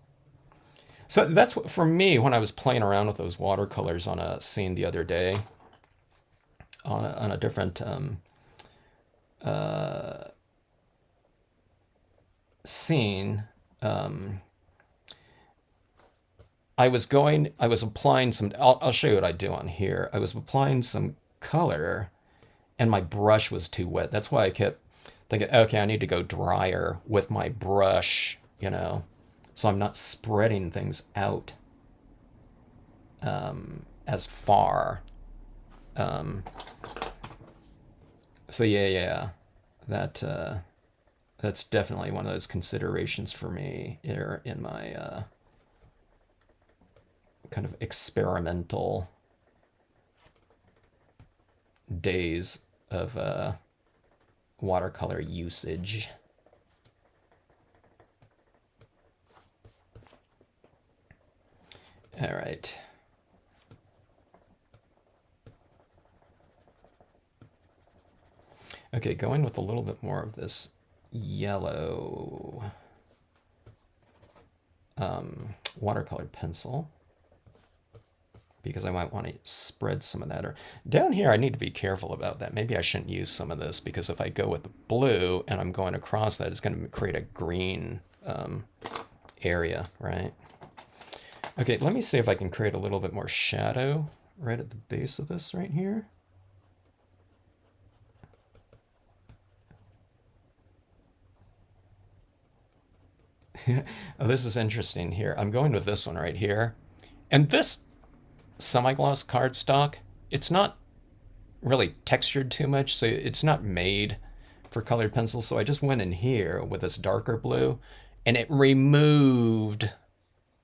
So that's what, for me, when I was playing around with those watercolors on a scene the other day, on a different scene, I was applying some, I'll show you what I do on here. I was applying some color and my brush was too wet. That's why I kept thinking, okay, I need to go drier with my brush, so I'm not spreading things out as far. So yeah, that's definitely one of those considerations for me here in my kind of experimental days of watercolor usage. All right. Okay, going with a little bit more of this yellow watercolor pencil, because I might want to spread some of that. Or down here, I need to be careful about that. Maybe I shouldn't use some of this, because if I go with the blue and I'm going across that, it's going to create a green area, right? Okay, let me see if I can create a little bit more shadow right at the base of this right here. Oh, this is interesting here. I'm going with this one right here. And this semi-gloss cardstock, it's not really textured too much, so it's not made for colored pencils. So I just went in here with this darker blue, and it removed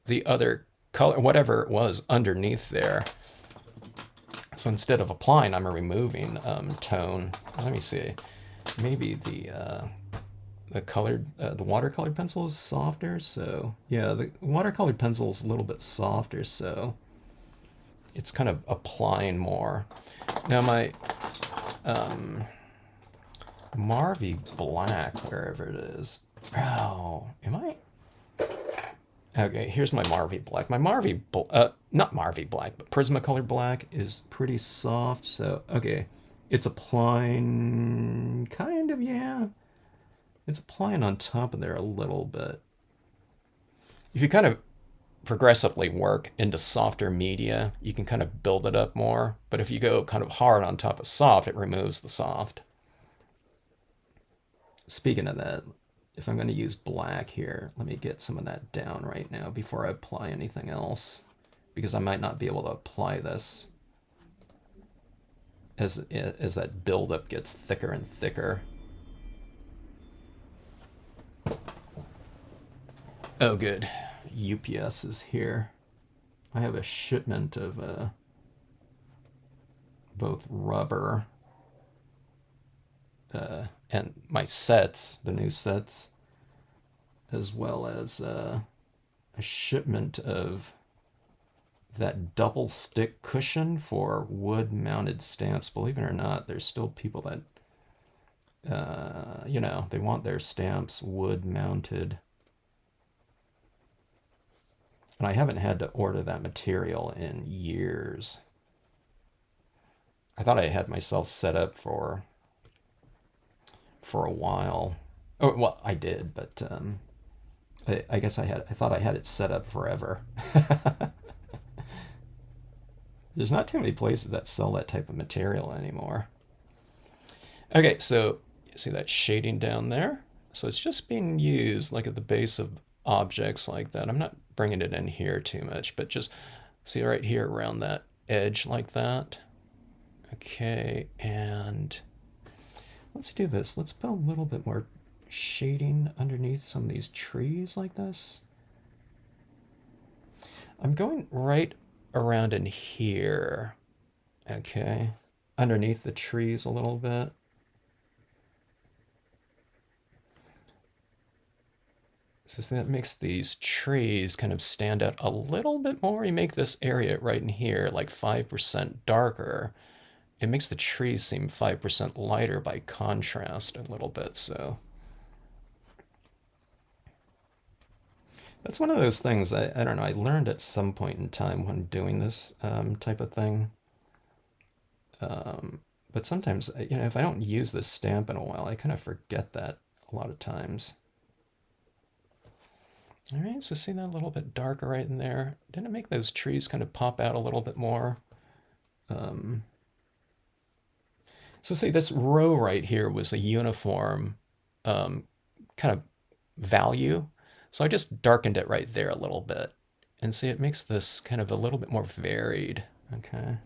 the other color, whatever it was underneath there. So instead of applying, I'm removing tone. Let me see. Maybe the watercolored pencil is softer, so yeah, the watercolored pencil is a little bit softer, so it's kind of applying more. Now my Marvy Black, wherever it is. Oh, am I? Okay, here's my Marvy Black. My not Marvy Black, but Prismacolor Black is pretty soft, so okay, it's applying kind of, yeah. It's applying on top of there a little bit. If you kind of progressively work into softer media, you can kind of build it up more. But if you go kind of hard on top of soft, it removes the soft. Speaking of that, if I'm going to use black here, let me get some of that down right now before I apply anything else, because I might not be able to apply this as that buildup gets thicker and thicker. Oh, good. UPS is here. I have a shipment of both rubber and my sets, the new sets, as well as a shipment of that double stick cushion for wood mounted stamps. Believe it or not, there's still people that, you know, they want their stamps wood mounted. And I haven't had to order that material in years. I thought I had myself set up for a while. Oh, well, I did, but I guess I thought I had it set up forever. There's not too many places that sell that type of material anymore. Okay, so you see that shading down there? So it's just being used like at the base of objects like that. I'm not bringing it in here too much, but just see right here around that edge like that. Okay, and let's do this. Let's put a little bit more shading underneath some of these trees like this. I'm going right around in here, okay, underneath the trees a little bit. So that makes these trees kind of stand out a little bit more. You make this area right in here like 5% darker. It makes the trees seem 5% lighter by contrast a little bit, so. That's one of those things, I don't know, I learned at some point in time when doing this type of thing. But sometimes, you know, if I don't use this stamp in a while, I kind of forget that a lot of times. All right, so see that a little bit darker right in there? Didn't it make those trees kind of pop out a little bit more? So see, this row right here was a uniform kind of value. So I just darkened it right there a little bit. And see, it makes this kind of a little bit more varied. Okay.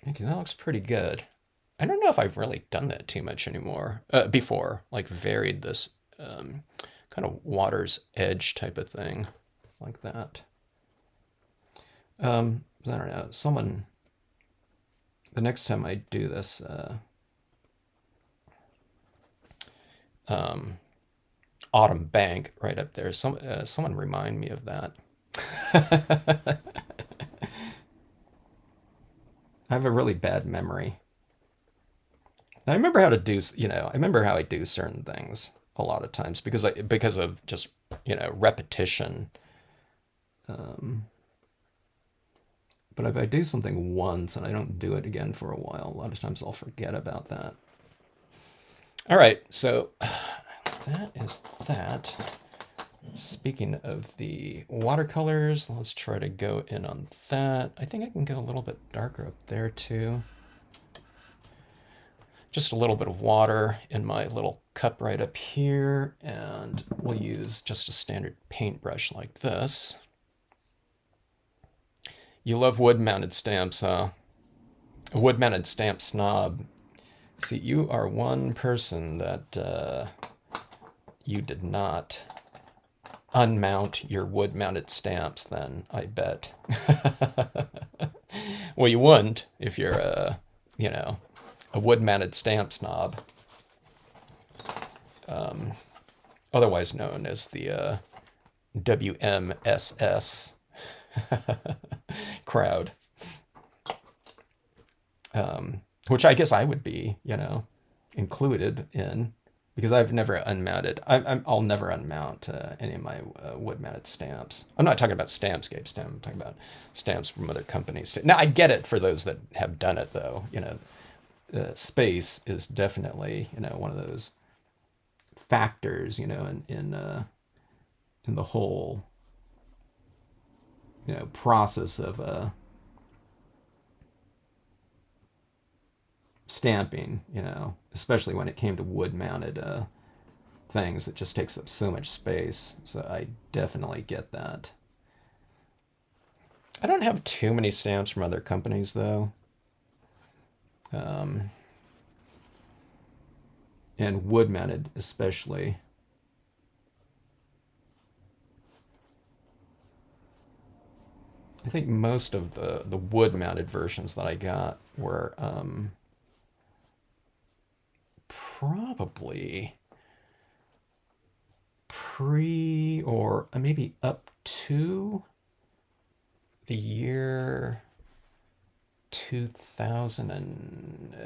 Okay, that looks pretty good. I don't know if I've really done that too much anymore. Before, like varied this kind of water's edge type of thing, like that. I don't know. Someone, the next time I do this, Autumn Bank right up there. Someone remind me of that. I have a really bad memory. I remember how to do, you know, I remember how I do certain things a lot of times because of just, you know, repetition. But if I do something once and I don't do it again for a while, a lot of times I'll forget about that. All right, so that is that. Speaking of the watercolors, let's try to go in on that. I think I can go a little bit darker up there too. Just a little bit of water in my little cup right up here, and we'll use just a standard paintbrush like this. You love wood-mounted stamps, huh? A wood-mounted stamp snob. See, you are one person that you did not unmount your wood-mounted stamps then, I bet. Well, you wouldn't if you're a, you know, a wood-mounted stamp snob. Otherwise known as the WMSS crowd. Which I guess I would be, you know, included in. because I've never unmounted. I'll never unmount any of my wood-mounted stamps. I'm not talking about Stampscapes. I'm talking about stamps from other companies. Now I get it for those that have done it, though. Space is definitely one of those factors in the whole process of stamping, especially when it came to wood-mounted things. It just takes up so much space. So I definitely get that. I don't have too many stamps from other companies, though. And wood-mounted especially. I think most of the wood-mounted versions that I got were probably pre or maybe up to the year 2000 and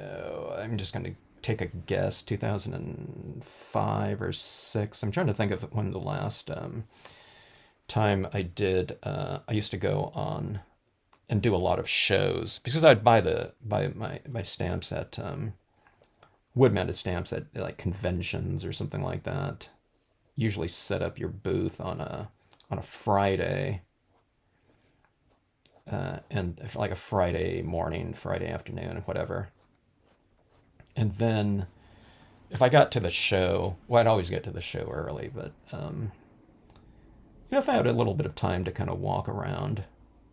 I'm just going to take a guess, 2005 or 6. I'm trying to think of when the last time I did. I used to go on and do a lot of shows because I'd buy my stamps at wood-mounted stamps at like conventions or something like that. Usually set up your booth on a Friday, and like a Friday morning, Friday afternoon, whatever. And then if I got to the show, well, I'd always get to the show early, but if I had a little bit of time to kind of walk around,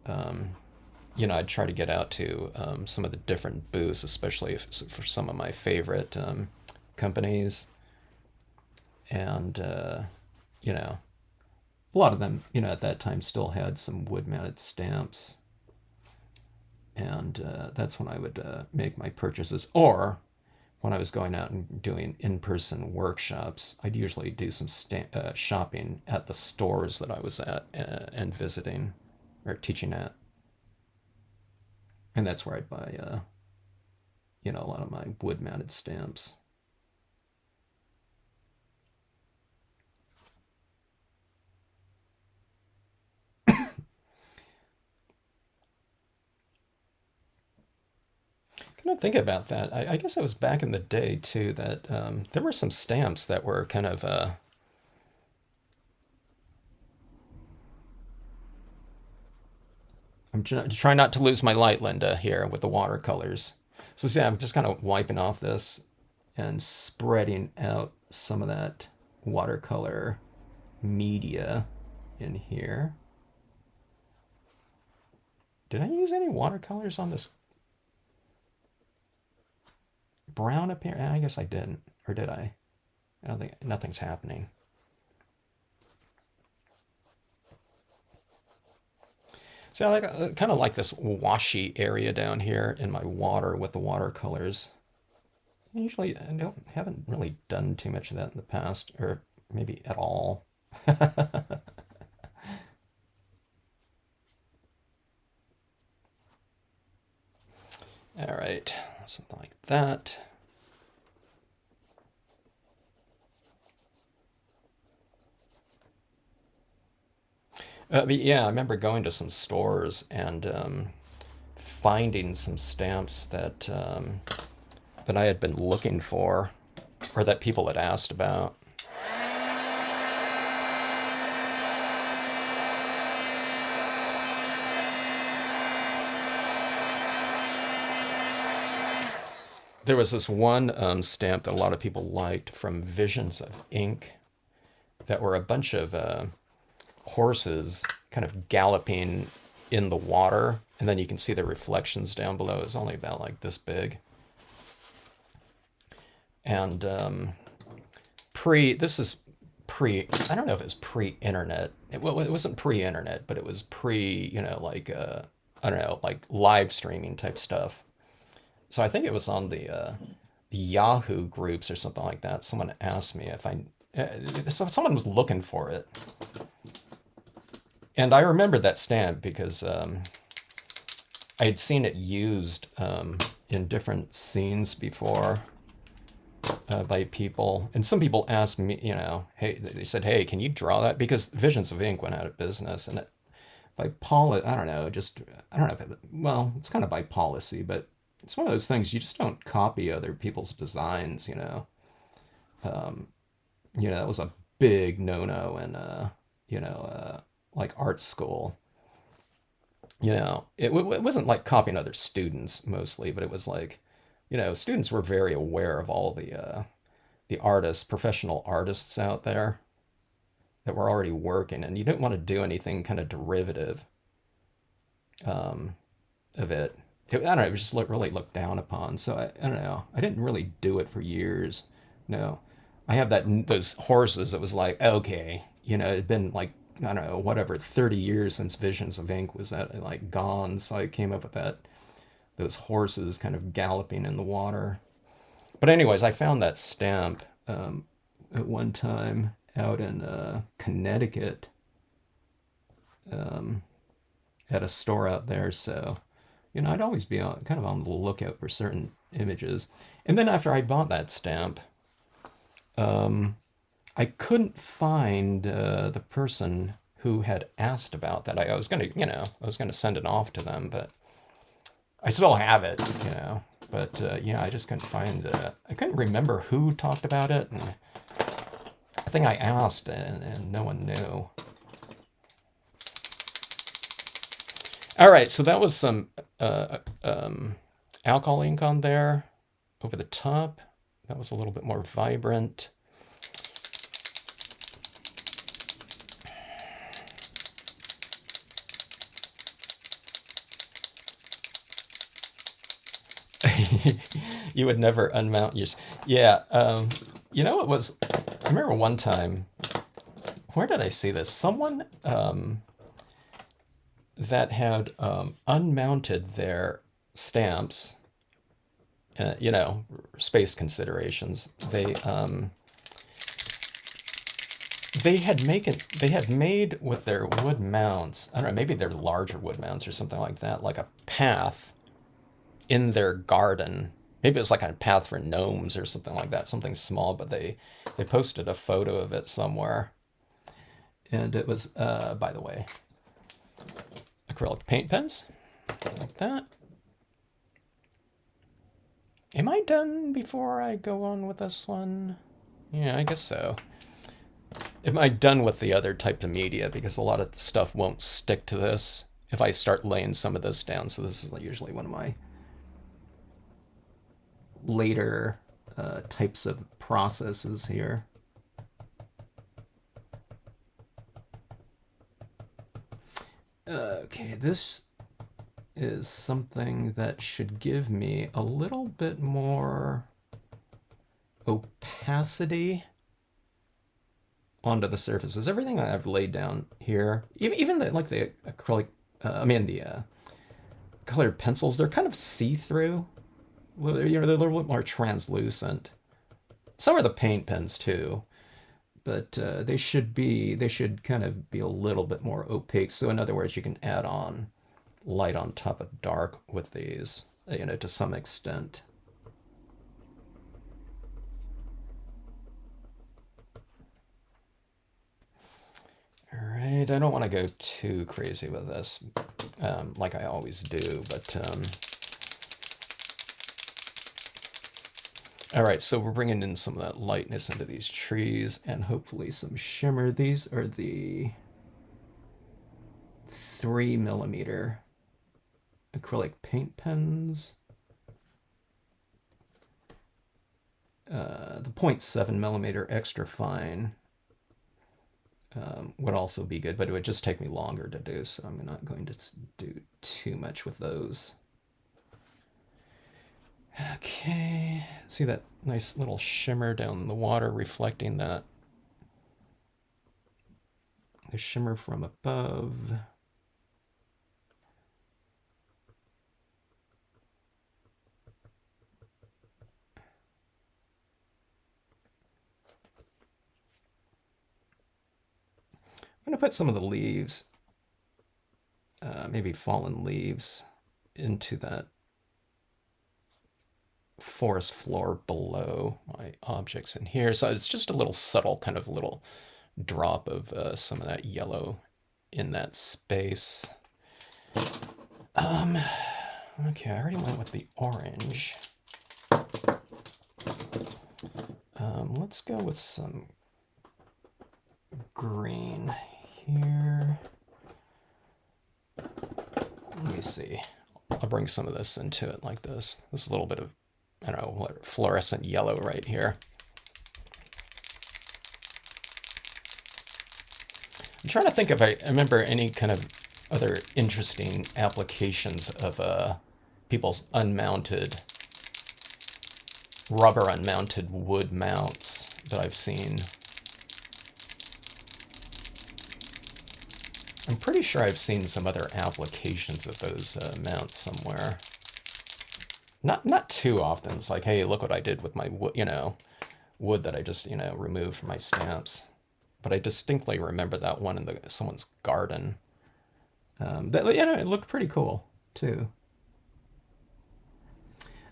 I'd try to get out to some of the different booths, especially for some of my favorite companies. And, a lot of them, at that time still had some wood-mounted stamps. And that's when I would make my purchases. Or when I was going out and doing in-person workshops, I'd usually do some shopping at the stores that I was at and visiting or teaching at. And that's where I'd buy, a lot of my wood-mounted stamps. Kind of think about that. I guess it was back in the day too that there were some stamps that were kind of I'm trying not to lose my light, Linda, here with the watercolors. So see, I'm just kind of wiping off this and spreading out some of that watercolor media in here. Did I use any watercolors on this brown up here? I guess I didn't. Or did I? I don't think nothing's happening. So I kind of like this washy area down here in my water with the watercolors. Usually I haven't really done too much of that in the past, or maybe at all. All right, something like that. But yeah, I remember going to some stores and finding some stamps that I had been looking for, or that people had asked about. There was this one stamp that a lot of people liked from Visions of Ink that were a bunch of horses kind of galloping in the water, and then you can see the reflections down below. It's only about like this big. And this is pre, I don't know if it was pre-internet. Well, it wasn't pre-internet, but it was pre, like, I don't know, like live streaming type stuff. So I think it was on the Yahoo groups or something like that. Someone asked me if someone was looking for it. And I remembered that stamp because I had seen it used in different scenes before. by people. And some people asked me, hey, they said, hey, can you draw that? Because Visions of Ink went out of business. And by policy, I don't know, just, I don't know if well, it's kind of by policy, but it's one of those things you just don't copy other people's designs. That was a big no-no in, you know, like art school. It wasn't like copying other students mostly, but it was like, students were very aware of all the artists, professional artists out there that were already working, and you didn't want to do anything kind of derivative um, of it. I don't know. It was just really looked down upon. So I don't know. I didn't really do it for years. No, I have those horses. It was like okay, it'd been like I don't know whatever 30 years since Visions of Ink was like gone. So I came up with those horses kind of galloping in the water. But anyways, I found that stamp at one time out in Connecticut um, at a store out there. So I'd always be kind of on the lookout for certain images. And then after I bought that stamp, um, I couldn't find the person who had asked about that. I was gonna send it off to them, but I still have it. But I just couldn't find. I couldn't remember who talked about it, and I think I asked, and no one knew. All right, so that was some alcohol ink on there over the top. That was a little bit more vibrant. You would never unmount your. Yeah, it was. I remember one time. Where did I see this? Someone that had unmounted their stamps. Space considerations. They had made with their wood mounts. I don't know. Maybe they're larger wood mounts or something like that. Like a path in their garden. Maybe it was like a path for gnomes or something like that, something small. But they posted a photo of it somewhere, and it was by the way, acrylic paint pens like that. Am I done before I go on with this one? Yeah, I guess so. Am I done with the other type of media? Because a lot of stuff won't stick to this if I start laying some of this down. So this is usually one of my later types of processes here. Okay, this is something that should give me a little bit more opacity onto the surfaces. Everything I've laid down here, even the acrylic, the colored pencils, they're kind of see-through. Well, they're a little bit more translucent. Some are the paint pens too, but they should kind of be a little bit more opaque. So in other words, you can add on light on top of dark with these, to some extent. All right, I don't want to go too crazy with this, like I always do, but all right, so we're bringing in some of that lightness into these trees and hopefully some shimmer. These are the 3mm acrylic paint pens. The 0.7mm extra fine would also be good, but it would just take me longer to do, so I'm not going to do too much with those. Okay, see that nice little shimmer down the water reflecting the shimmer from above. I'm going to put some of the leaves, maybe fallen leaves, into that forest floor below my objects in here. So it's just a little subtle kind of little drop of some of that yellow in that space. Okay, I already went with the orange. Let's go with some green here. Let me see. I'll bring some of this into it like this. This is a little bit of, I don't know, what, fluorescent yellow right here. I'm trying to think if I remember any kind of other interesting applications of people's unmounted, rubber unmounted wood mounts that I've seen. I'm pretty sure I've seen some other applications of those mounts somewhere. Not too often. It's like, hey, look what I did with my wood, wood that I just, removed from my stamps. But I distinctly remember that one in someone's garden. That it looked pretty cool too.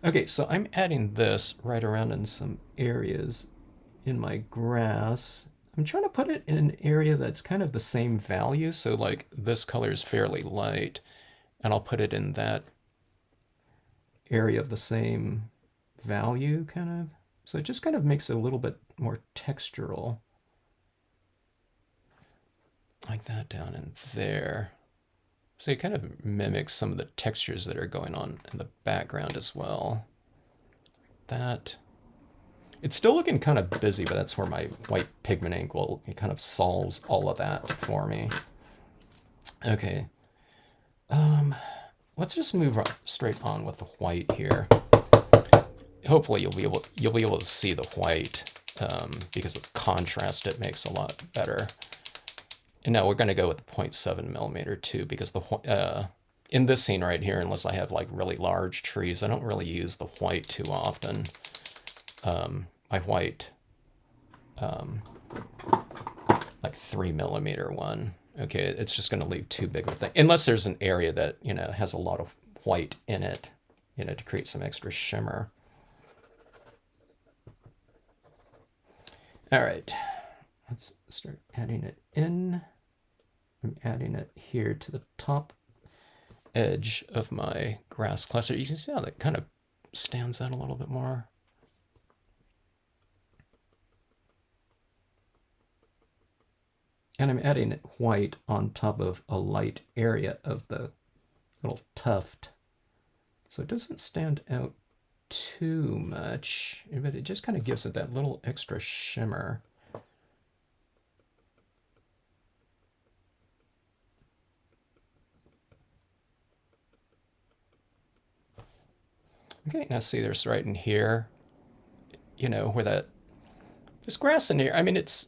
Okay, so I'm adding this right around in some areas in my grass. I'm trying to put it in an area that's kind of the same value. So like this color is fairly light, and I'll put it in that area of the same value kind of. So it just kind of makes it a little bit more textural. Like that down in there. So it kind of mimics some of the textures that are going on in the background as well. That. It's still looking kind of busy, but that's where my white pigment ink it kind of solves all of that for me. Okay. Let's just move straight on with the white here. Hopefully you'll be able to see the white because of the contrast it makes a lot better. And now we're going to go with 0.7 millimeter too, because in this scene right here, unless I have like really large trees, I don't really use the white too often. My white, like 3 millimeter one. Okay, it's just going to leave too big of a thing, unless there's an area that has a lot of white in it, to create some extra shimmer. All right, let's start adding it in. I'm adding it here to the top edge of my grass cluster. You can see how that kind of stands out a little bit more. And I'm adding it white on top of a light area of the little tuft. So it doesn't stand out too much, but it just kind of gives it that little extra shimmer. Okay, now see there's right in here, where this grass in here, I mean, it's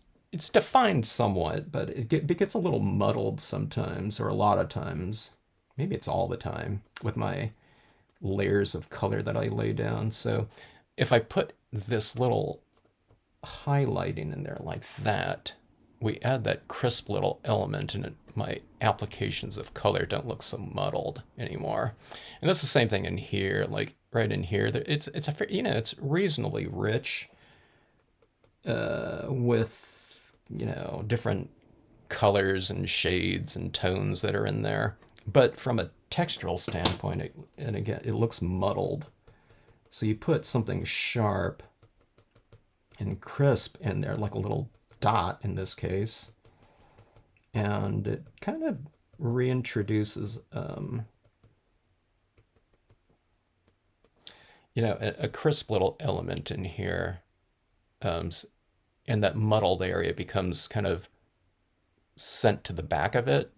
defined somewhat, but it gets a little muddled sometimes, or a lot of times. Maybe it's all the time with my layers of color that I lay down. So if I put this little highlighting in there like that, we add that crisp little element, and my applications of color don't look so muddled anymore. And that's the same thing in here, like right in here. It's reasonably rich with different colors and shades and tones that are in there. But from a textural standpoint, and again, it looks muddled. So you put something sharp and crisp in there, like a little dot in this case, and it kind of reintroduces a crisp little element in here, and that muddled area becomes kind of sent to the back of it.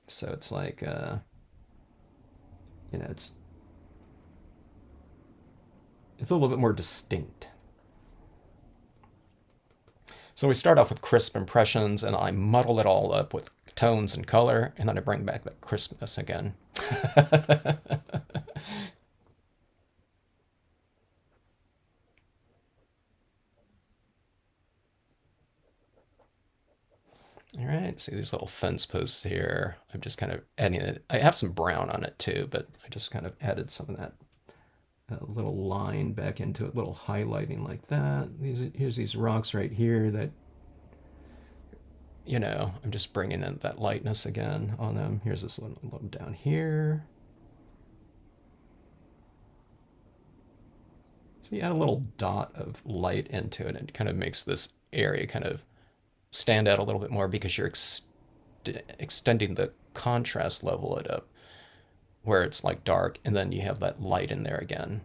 So it's like it's a little bit more distinct. So we start off with crisp impressions, and I muddle it all up with tones and color, and then I bring back that crispness again. All right, see these little fence posts here. I'm just kind of adding it. I have some brown on it too, but I just kind of added some of that a little line back into it, little highlighting like that. Here's these rocks right here that, I'm just bringing in that lightness again on them. Here's this little down here. So you add a little dot of light into it, and it kind of makes this area kind of stand out a little bit more because you're extending the contrast level it up where it's like dark, and then you have that light in there again.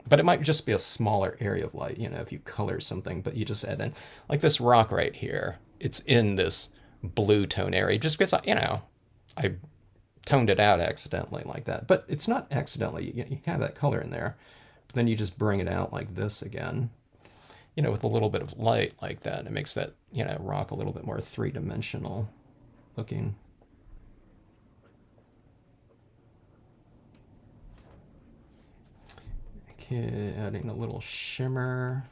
But it might just be a smaller area of light, if you color something, but you just add in, like this rock right here, it's in this blue tone area just because, I toned it out accidentally like that. But it's not accidentally, you have that color in there, but then you just bring it out like this again, with a little bit of light like that. It makes that, rock a little bit more three-dimensional looking. Okay, adding a little shimmer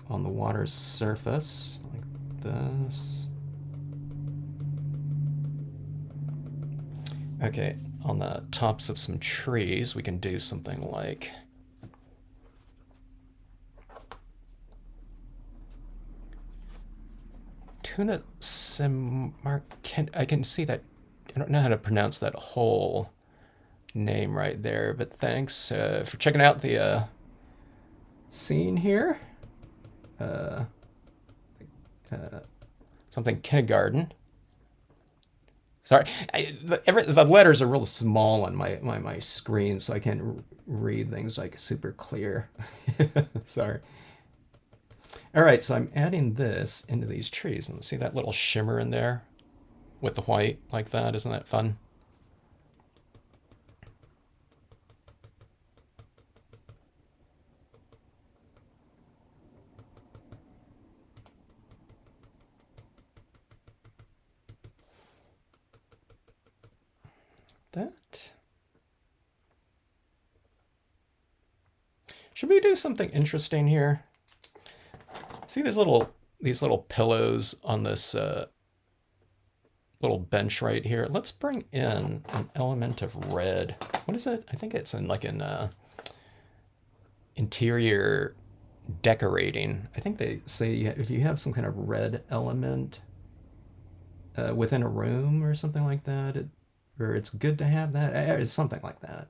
on the water's surface, like this. Okay, on the tops of some trees, we can do something like tuna I can see that. I don't know how to pronounce that whole name right there, but thanks for checking out the scene here. Something kindergarten. Sorry, the letters are real small on my screen, so I can't read things like super clear. Sorry. All right, so I'm adding this into these trees, and see that little shimmer in there with the white like that? Isn't that fun? That. Should we do something interesting here? See these little pillows on this little bench right here? Let's bring in an element of red. What is it? I think it's in interior decorating. I think they say if you have some kind of red element within a room or something like that, or it's good to have that. It's something like that.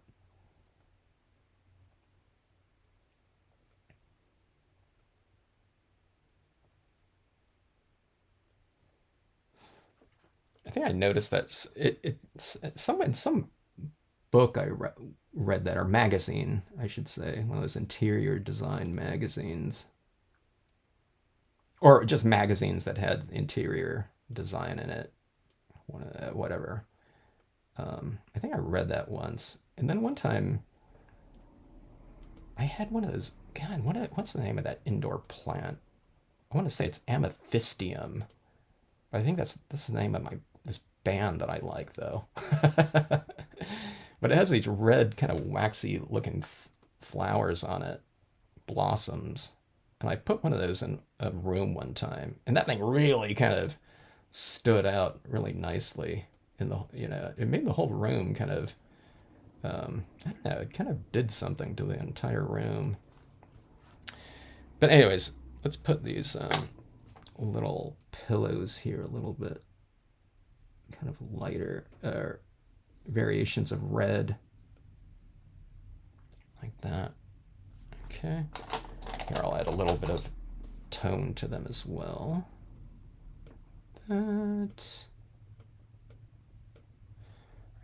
I think I noticed that it's in some book I read that, or magazine, I should say, one of those interior design magazines, or just magazines that had interior design in it, whatever. I think I read that once, and then one time I had one of those. God, what's the name of that indoor plant? I want to say it's amethystium, but I think that's the name of this band that I like though. But it has these red, kind of waxy looking flowers on it, blossoms. And I put one of those in a room one time, and that thing really kind of stood out really nicely in it made the whole room kind of, I don't know, it kind of did something to the entire room. But anyways, let's put these little pillows here a little bit, kind of lighter, variations of red, like that. Okay, here I'll add a little bit of tone to them as well. That,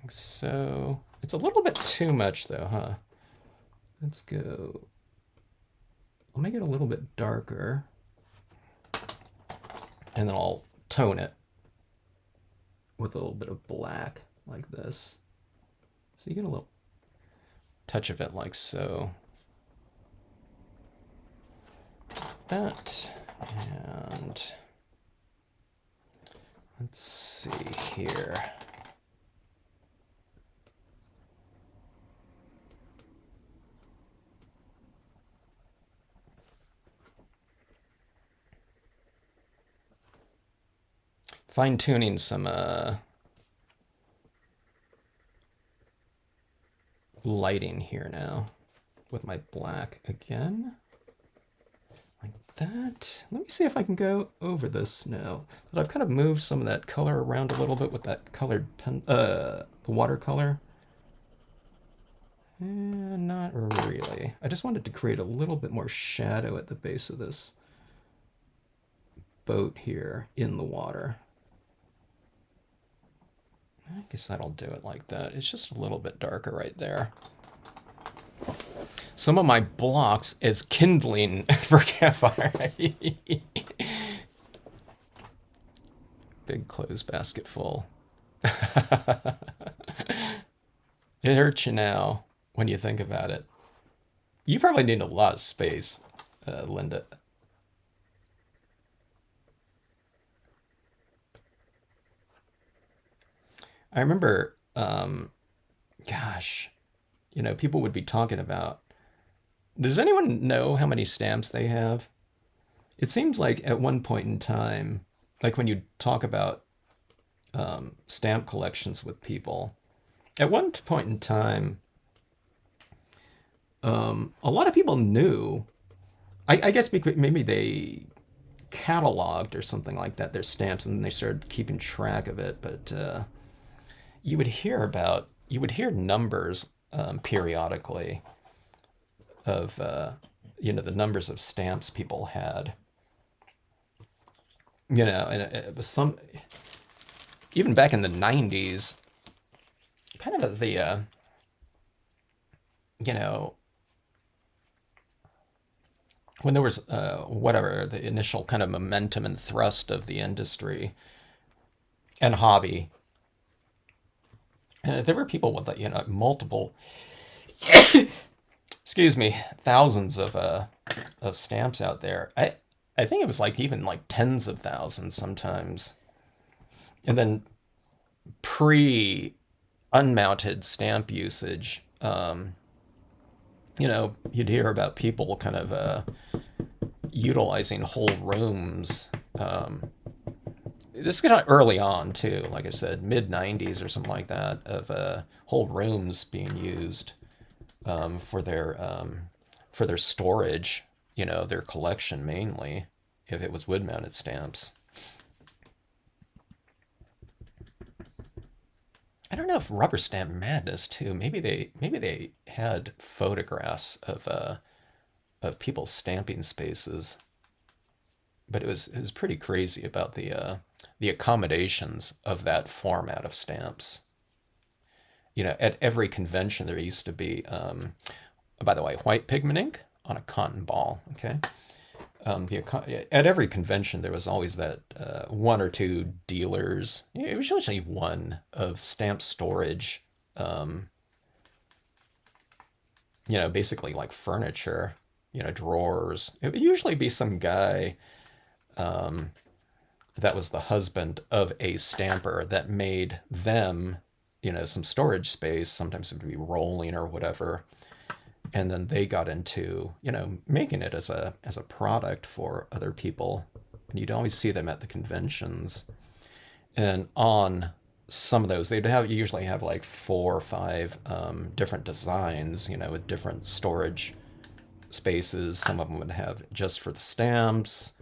like so. It's a little bit too much though, huh? Let's go. I'll make it a little bit darker, and then I'll tone it with a little bit of black like this. So you get a little touch of it like so. That, and let's see here. Fine tuning some lighting here now with my black again. Like that. Let me see if I can go over this now. But I've kind of moved some of that color around a little bit with that colored pen, the watercolor. Not really. I just wanted to create a little bit more shadow at the base of this boat here in the water. I guess that'll do it like that. It's just a little bit darker right there. Some of my blocks is kindling for campfire. Big clothes basket full. It hurts you now when you think about it. You probably need a lot of space, Linda. I remember, gosh, you know, people would be talking about, does anyone know how many stamps they have? It seems like at one point in time, like when you talk about stamp collections with people, at one point in time, a lot of people knew, I guess maybe they cataloged or something like that, their stamps, and then they started keeping track of it, but you would hear numbers periodically of, you know, the numbers of stamps people had. You know, and it was some, even back in the 90s, kind of the, you know, when there was, whatever, the initial kind of momentum and thrust of the industry and hobby. And there were people with, you know, multiple, excuse me, thousands of stamps out there. I think it was like even like tens of thousands sometimes. And then pre-unmounted stamp usage, you know, you'd hear about people kind of utilizing whole rooms. This got early on too, like I said, mid 90s or something like that, of whole rooms being used for their storage, you know, their collection mainly, if it was wood mounted stamps. I don't know if Rubber Stamp Madness too. Maybe they had photographs of people's stamping spaces, but it was pretty crazy about the accommodations of that format of stamps. You know, at every convention there used to be, by the way, white pigment ink on a cotton ball. Okay, at every convention there was always that one or two dealers. It was usually one of stamp storage. You know, basically like furniture. You know, drawers. It would usually be some guy that was the husband of a stamper that made them, you know, some storage space. Sometimes it would be rolling or whatever. And then they got into, you know, making it as a product for other people. And you'd always see them at the conventions. And on some of those, they'd usually have like 4 or 5 different designs, you know, with different storage spaces. Some of them would have just for the stamps.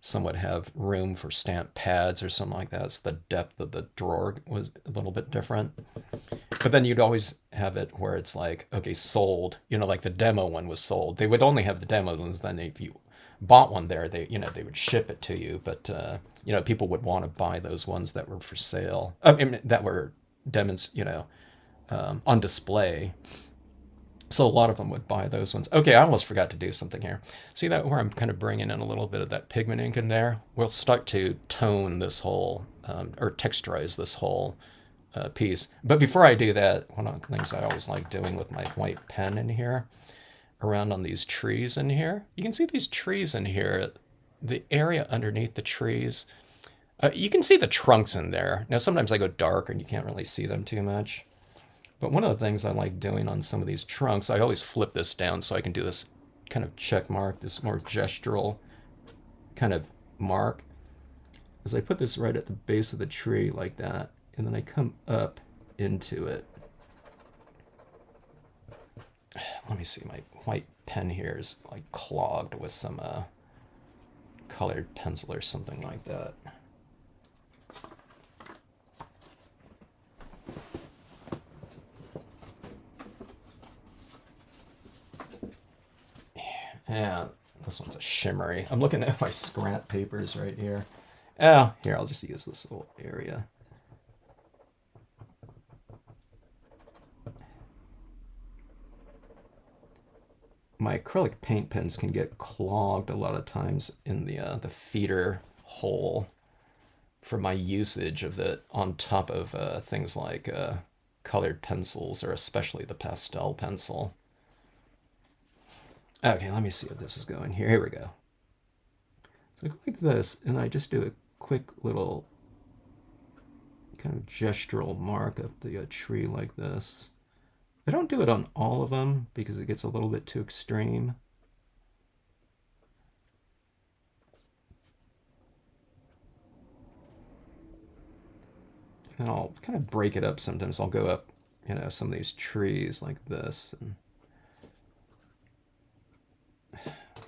Some would have room for stamp pads or something like that. So the depth of the drawer was a little bit different. But then you'd always have it where it's like, okay, sold. You know, like the demo one was sold. They would only have the demo ones. Then if you bought one there, they would ship it to you. But you know, people would want to buy those ones that were for sale. I mean, that were on display. So a lot of them would buy those ones. Okay, I almost forgot to do something here. See that where I'm kind of bringing in a little bit of that pigment ink in there? We'll start to tone this whole, or texturize this whole piece. But before I do that, one of the things I always like doing with my white pen in here, around on these trees in here, you can see these trees in here, the area underneath the trees. You can see the trunks in there. Now sometimes I go dark and you can't really see them too much. But one of the things I like doing on some of these trunks, I always flip this down so I can do this kind of check mark, this more gestural kind of mark, is I put this right at the base of the tree like that, and then I come up into it. me see, my white pen here is like clogged with some colored pencil or something like that. Yeah, this one's a shimmery. I'm looking at my scrap papers right here. Oh, here, I'll just use this little area. My acrylic paint pens can get clogged a lot of times in the feeder hole for my usage of it on top of things like colored pencils, or especially the pastel pencil. Okay, let me see if this is going here. Here we go. So I go like this, and I just do a quick little kind of gestural mark up the tree like this. I don't do it on all of them because it gets a little bit too extreme. And I'll kind of break it up sometimes. I'll go up, some of these trees like this. And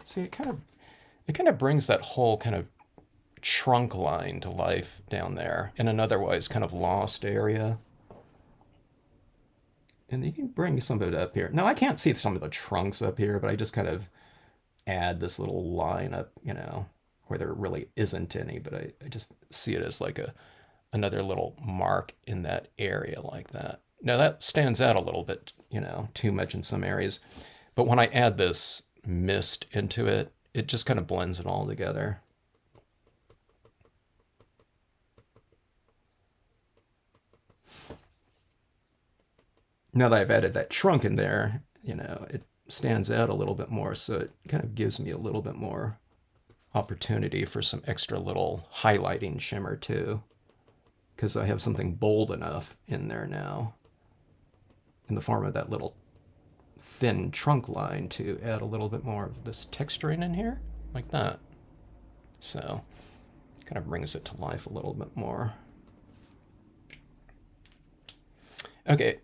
see, it kind of brings that whole kind of trunk line to life down there in an otherwise kind of lost area. And you can bring some of it up here. Now, I can't see some of the trunks up here, but I just kind of add this little line up, where there really isn't any, but I just see it as like another little mark in that area like that. Now, that stands out a little bit, too much in some areas. But when I add this mist into it, it just kind of blends it all together. Now that I've added that trunk in there, it stands out a little bit more, so it kind of gives me a little bit more opportunity for some extra little highlighting shimmer too, because I have something bold enough in there now in the form of that little thin trunk line to add a little bit more of this texturing in here, like that. So it kind of brings it to life a little bit more. Okay,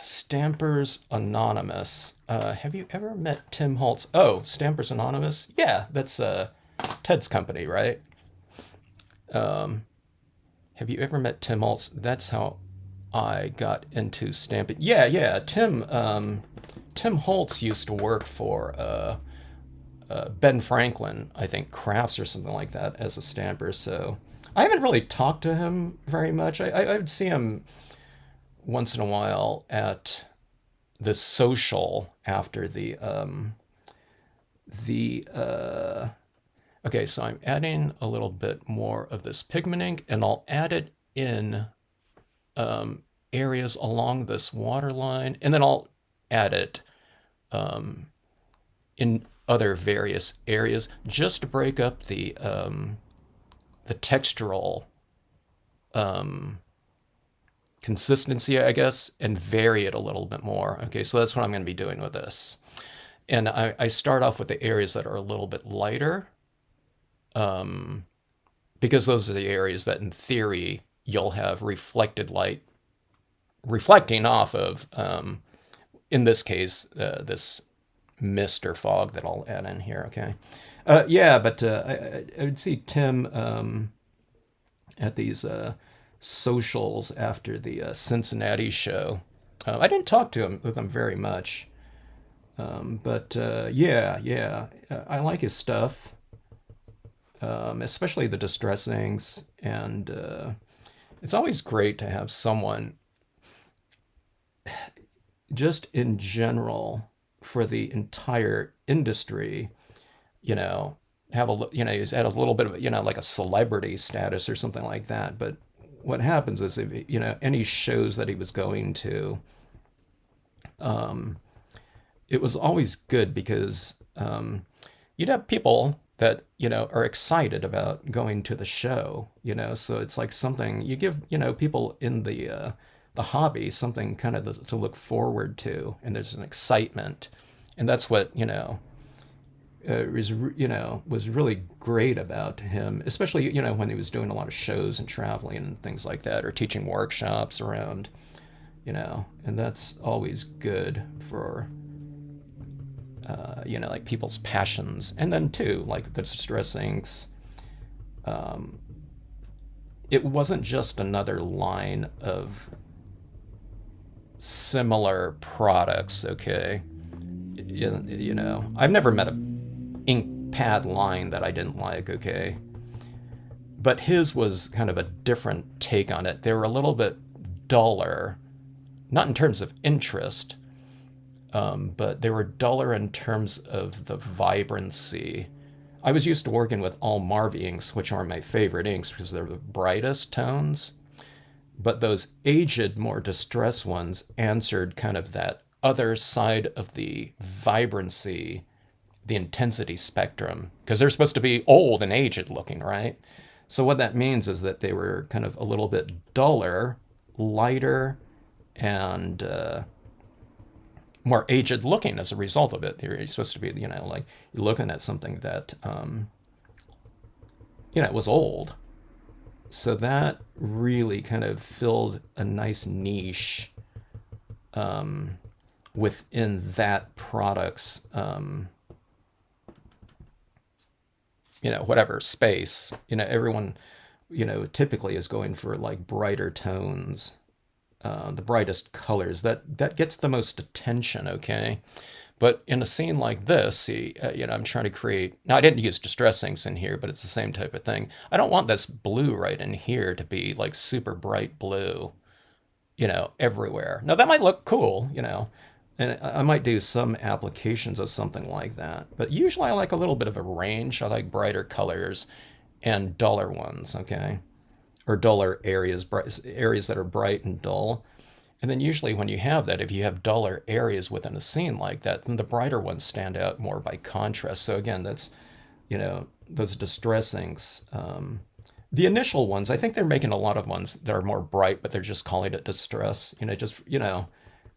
Stampers Anonymous. Have you ever met Tim Holtz? Oh, Stampers Anonymous? Yeah, that's Ted's company, right? Have you ever met Tim Holtz? That's how I got into stamping. Yeah. Tim Holtz used to work for Ben Franklin, I think, Crafts or something like that, as a stamper. So I haven't really talked to him very much. I would see him once in a while at the social after the okay, so I'm adding a little bit more of this pigment ink, and I'll add it in areas along this waterline, and then I'll add it in other various areas just to break up the textural consistency, I guess, and vary it a little bit more. Okay, so that's what I'm going to be doing with this. And I start off with the areas that are a little bit lighter, because those are the areas that, in theory, you'll have reflected light reflecting off of, in this case, this mist or fog that I'll add in here, okay? Yeah, but I would see Tim at these socials after the Cincinnati show. I didn't talk to him with him very much, but yeah, I like his stuff, especially the distress inks, and it's always great to have someone, just in general, for the entire industry, have he's at a little bit of, like a celebrity status or something like that. But what happens is, if any shows that he was going to, it was always good because you'd have people that are excited about going to the show, so it's like something you give people in the hobby something kind of to look forward to, and there's an excitement, and that's what was really great about him, especially when he was doing a lot of shows and traveling and things like that, or teaching workshops around, and that's always good for you know, like people's passions. And then too, like the distress inks, it wasn't just another line of similar products, okay? You know, I've never met a ink pad line that I didn't like, okay? But his was kind of a different take on it. They were a little bit duller, not in terms of interest, but they were duller in terms of the vibrancy. I was used to working with all Marv inks, which are my favorite inks because they're the brightest tones. But those aged, more distressed ones answered kind of that other side of the vibrancy, the intensity spectrum, because they're supposed to be old and aged looking, right? So what that means is that they were kind of a little bit duller, lighter, and more aged looking as a result of it. You're supposed to be, you know, like you're looking at something that, you know, it was old. So that really kind of filled a nice niche within that product's, you know, whatever space. You know, everyone, you know, typically is going for like brighter tones, the brightest colors. That gets the most attention, okay? But in a scene like this, see, you know, I'm trying to create. Now, I didn't use distress inks in here, but it's the same type of thing. I don't want this blue right in here to be like super bright blue, you know, everywhere. Now, that might look cool, you know, and I might do some applications of something like that. But usually I like a little bit of a range. I like brighter colors and duller ones, okay? Or duller areas, areas that are bright and dull. And then usually when you have that, if you have duller areas within a scene like that, then the brighter ones stand out more by contrast. So again, that's, you know, those distress inks. The initial ones, I think they're making a lot of ones that are more bright, but they're just calling it distress. You know, just, you know,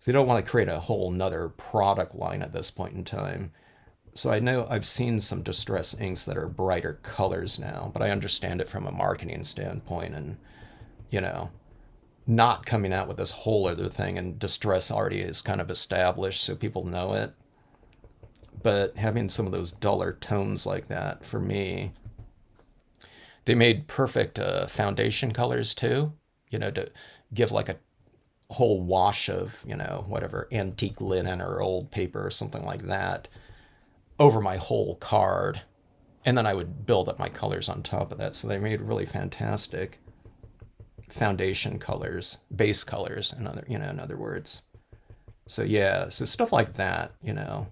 they don't want to create a whole nother product line at this point in time. So I know I've seen some distress inks that are brighter colors now, but I understand it from a marketing standpoint and, you know, not coming out with this whole other thing, and distress already is kind of established so people know it. But having some of those duller tones like that, for me, they made perfect foundation colors too, you know, to give like a whole wash of, you know, whatever antique linen or old paper or something like that over my whole card. And then I would build up my colors on top of that. So they made really fantastic foundation colors, base colors, in other, you know, in other words. So yeah, so stuff like that, you know,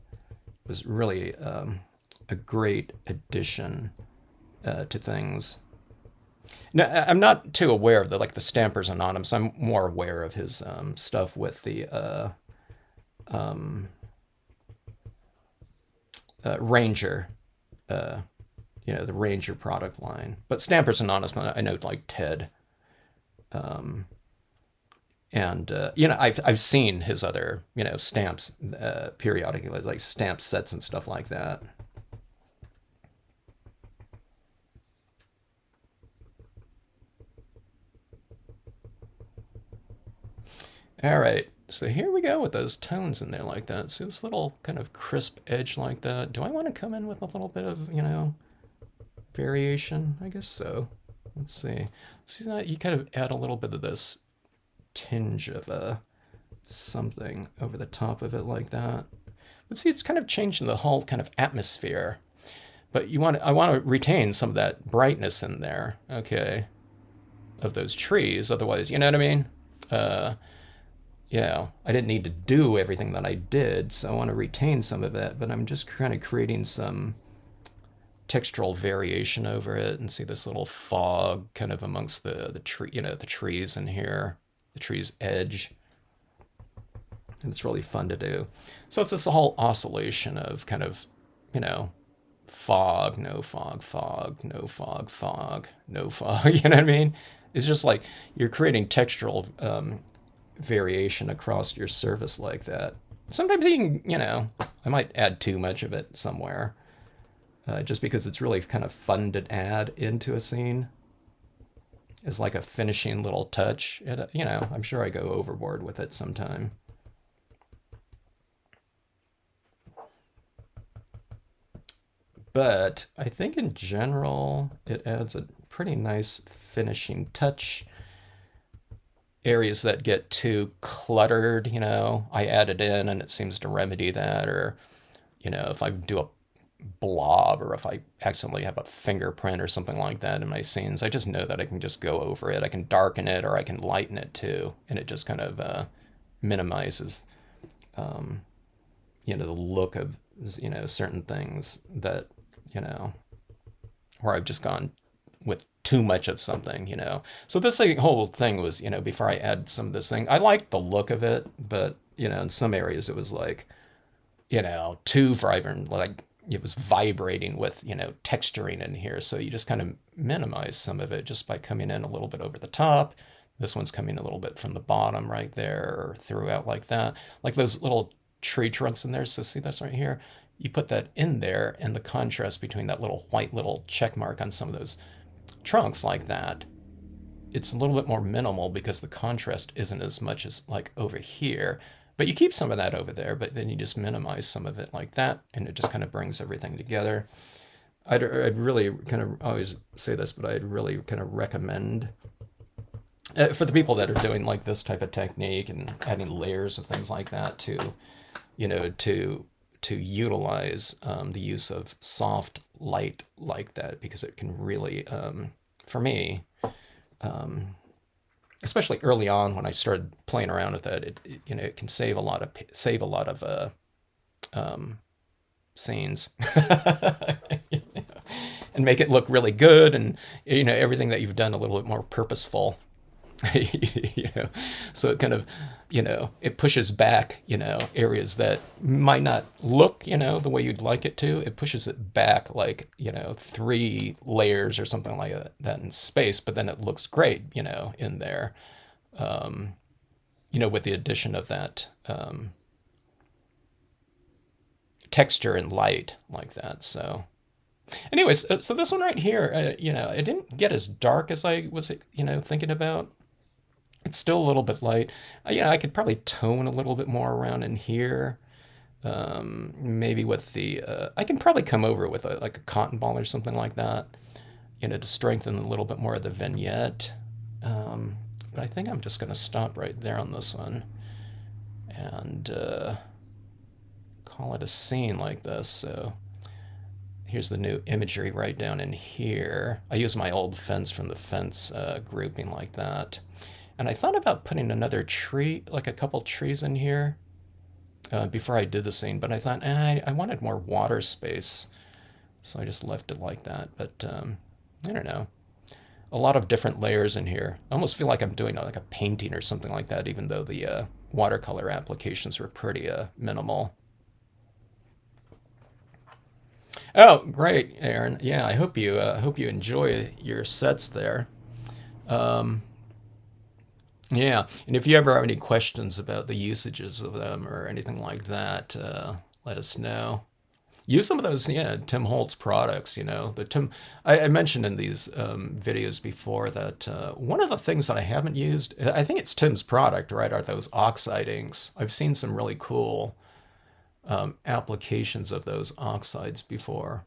was really a great addition to things. Now, I'm not too aware of the like the Stampers Anonymous. I'm more aware of his stuff with the Ranger, you know, the Ranger product line. But Stampers Anonymous, I know like Ted. And you know, I've seen his other, you know, stamps periodically, like stamp sets and stuff like that. All right, so here we go with those tones in there like that. See this little kind of crisp edge like that. Do I want to come in with a little bit of, you know, variation? I guess so. Let's see. See that you kind of add a little bit of this tinge of something over the top of it like that. But see, it's kind of changing the whole kind of atmosphere. But I want to retain some of that brightness in there, okay, of those trees. Otherwise, you know what I mean? You know, I didn't need to do everything that I did, so I want to retain some of that. But I'm just kind of creating some textural variation over it, and see this little fog kind of amongst the tree, you know, the trees in here, the tree's edge. And it's really fun to do. So it's this whole oscillation of kind of, you know, fog, no fog, fog, no fog, fog, no fog. You know what I mean? It's just like you're creating textural variation across your surface like that. Sometimes you can, you know, I might add too much of it somewhere. Just because it's really kind of fun to add into a scene as like a finishing little touch. And, you know, I'm sure I go overboard with it sometime. But I think in general, it adds a pretty nice finishing touch. Areas that get too cluttered, I add it in and it seems to remedy that. Or, if I do a blob or if I accidentally have a fingerprint or something like that in my scenes, I just know that I can just go over it. I can darken it or I can lighten it too. And it just kind of minimizes, the look of, certain things that, you know, where I've just gone with too much of something. So this whole thing was, before I add some of this thing, I liked the look of it, but, in some areas it was like, too vibrant, like it was vibrating with, texturing in here. So you just kind of minimize some of it just by coming in a little bit over the top. This one's coming a little bit from the bottom right there or throughout like that. Like those little tree trunks in there. So see this right here? You put that in there and the contrast between that little white little check mark on some of those trunks like that, it's a little bit more minimal because the contrast isn't as much as like over here. But you keep some of that over there, but then you just minimize some of it like that, and it just kind of brings everything together. I'd really kind of always say this, but I'd really kind of recommend for the people that are doing like this type of technique and adding layers of things like that to, to utilize the use of soft light like that, because it can really, for me, especially early on when I started playing around with that, it can save a lot of scenes and make it look really good, and everything that you've done a little bit more purposeful. you know, so it kind of, it pushes back, areas that might not look, the way you'd like it to. It pushes it back like, 3 layers or something like that in space, but then it looks great, in there, with the addition of that texture and light like that. So, anyways, so this one right here, it didn't get as dark as I was, thinking about. It's still a little bit light. I could probably tone a little bit more around in here. Maybe with the, I can probably come over with like a cotton ball or something like that, to strengthen a little bit more of the vignette. But I think I'm just going to stop right there on this one and call it a scene like this. So here's the new imagery right down in here. I use my old fence from the fence grouping like that. And I thought about putting another tree, like a couple trees in here before I did the scene, but I thought I wanted more water space, so I just left it like that. But I don't know. A lot of different layers in here. I almost feel like I'm doing like a painting or something like that, even though the watercolor applications were pretty minimal. Oh, great, Aaron. Yeah, I hope you enjoy your sets there. Um, Yeah, and if you ever have any questions about the usages of them or anything like that, let us know. Use some of those, yeah, Tim Holtz products. The Tim. I mentioned in these videos before that one of the things that I haven't used, I think it's Tim's product, right? Are those oxide inks? I've seen some really cool applications of those oxides before.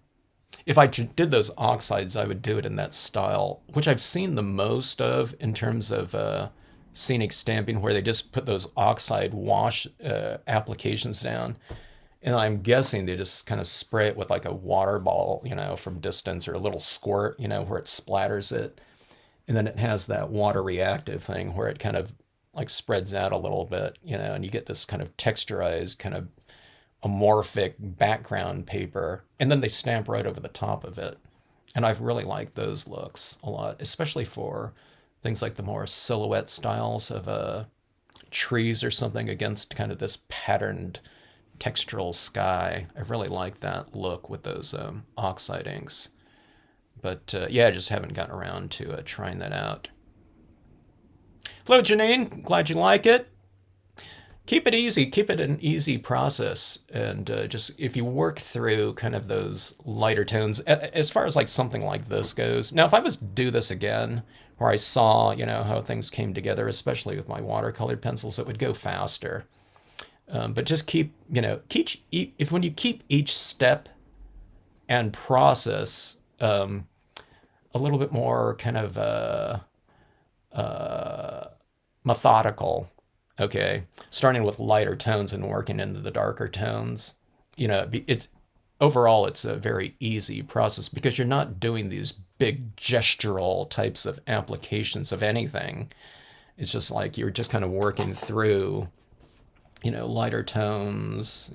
If I did those oxides, I would do it in that style, which I've seen the most of in terms of scenic stamping, where they just put those oxide wash applications down. And I'm guessing they just kind of spray it with like a water ball, from distance, or a little squirt, where it splatters it. And then it has that water reactive thing where it kind of like spreads out a little bit, and you get this kind of texturized, kind of amorphic background paper, and then they stamp right over the top of it. And I've really liked those looks a lot, especially for things like the more silhouette styles of trees or something against kind of this patterned textural sky. I really like that look with those oxide inks. But yeah, I just haven't gotten around to trying that out. Hello, Janine. Glad you like it. Keep it easy. Keep it an easy process. And just if you work through kind of those lighter tones, as far as like something like this goes. Now, if I was to do this again, where I saw, how things came together, especially with my watercolored pencils, it would go faster. But just keep, if when you keep each step and process a little bit more kind of methodical. Okay, starting with lighter tones and working into the darker tones. It's overall it's a very easy process because you're not doing these big gestural types of applications of anything. It's just like you're just kind of working through, lighter tones,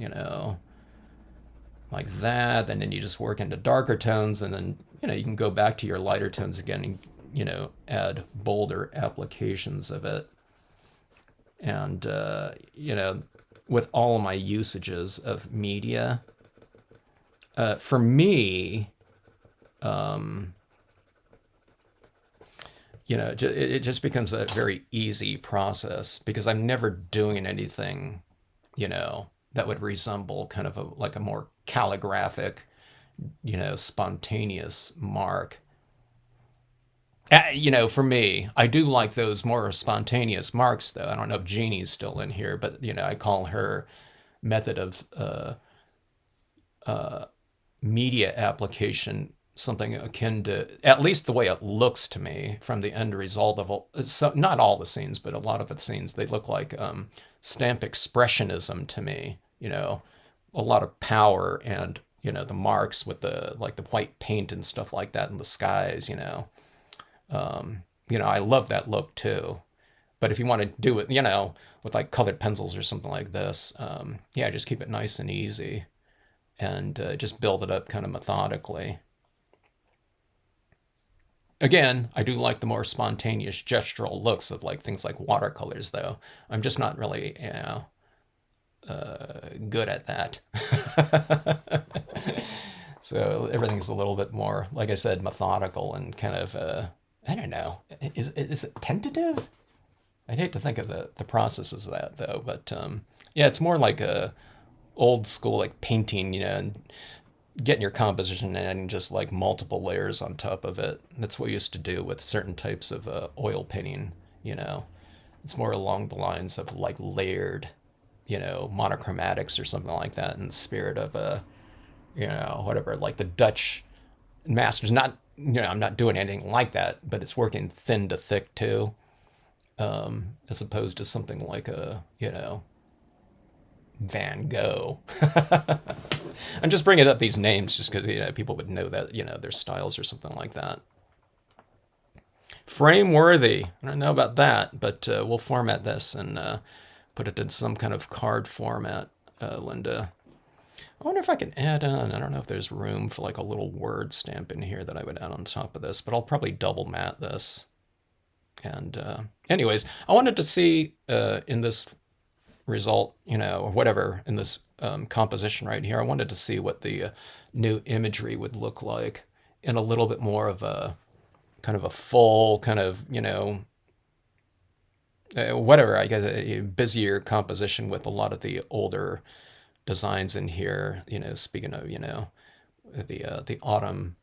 like that, and then you just work into darker tones, and then you can go back to your lighter tones again and add bolder applications of it. And with all of my usages of media, for me, it just becomes a very easy process because I'm never doing anything, that would resemble kind of like a more calligraphic, spontaneous mark. For me, I do like those more spontaneous marks, though. I don't know if Jeannie's still in here, but I call her method of media application something akin to, at least the way it looks to me from the end result of not all the scenes, but a lot of the scenes, they look like stamp expressionism to me. A lot of power and the marks with the white paint and stuff like that in the skies. I love that look too. But if you want to do it, with like colored pencils or something like this, just keep it nice and easy and just build it up kind of methodically. Again, I do like the more spontaneous gestural looks of like things like watercolors, though. I'm just not really, good at that. So everything's a little bit more, like I said, methodical and kind of, I don't know, is it tentative? I'd hate to think of the processes of that, though, but it's more like a old school like painting, and getting your composition in and just like multiple layers on top of it. That's what we used to do with certain types of oil painting. It's more along the lines of like layered, monochromatics or something like that, in the spirit of whatever, like the Dutch masters. Not, I'm not doing anything like that, but it's working thin to thick too, as opposed to something like a Van Gogh. I'm just bringing up these names just because people would know that their styles or something like that. Frame worthy. I don't know about that, but we'll format this and put it in some kind of card format, Linda. I wonder if I can add on, I don't know if there's room for like a little word stamp in here that I would add on top of this, but I'll probably double mat this. And anyways, I wanted to see in this result, or whatever, in this composition right here, I wanted to see what the new imagery would look like in a little bit more of a kind of a full kind of, whatever, I guess, a busier composition with a lot of the older designs in here, speaking of, the autumn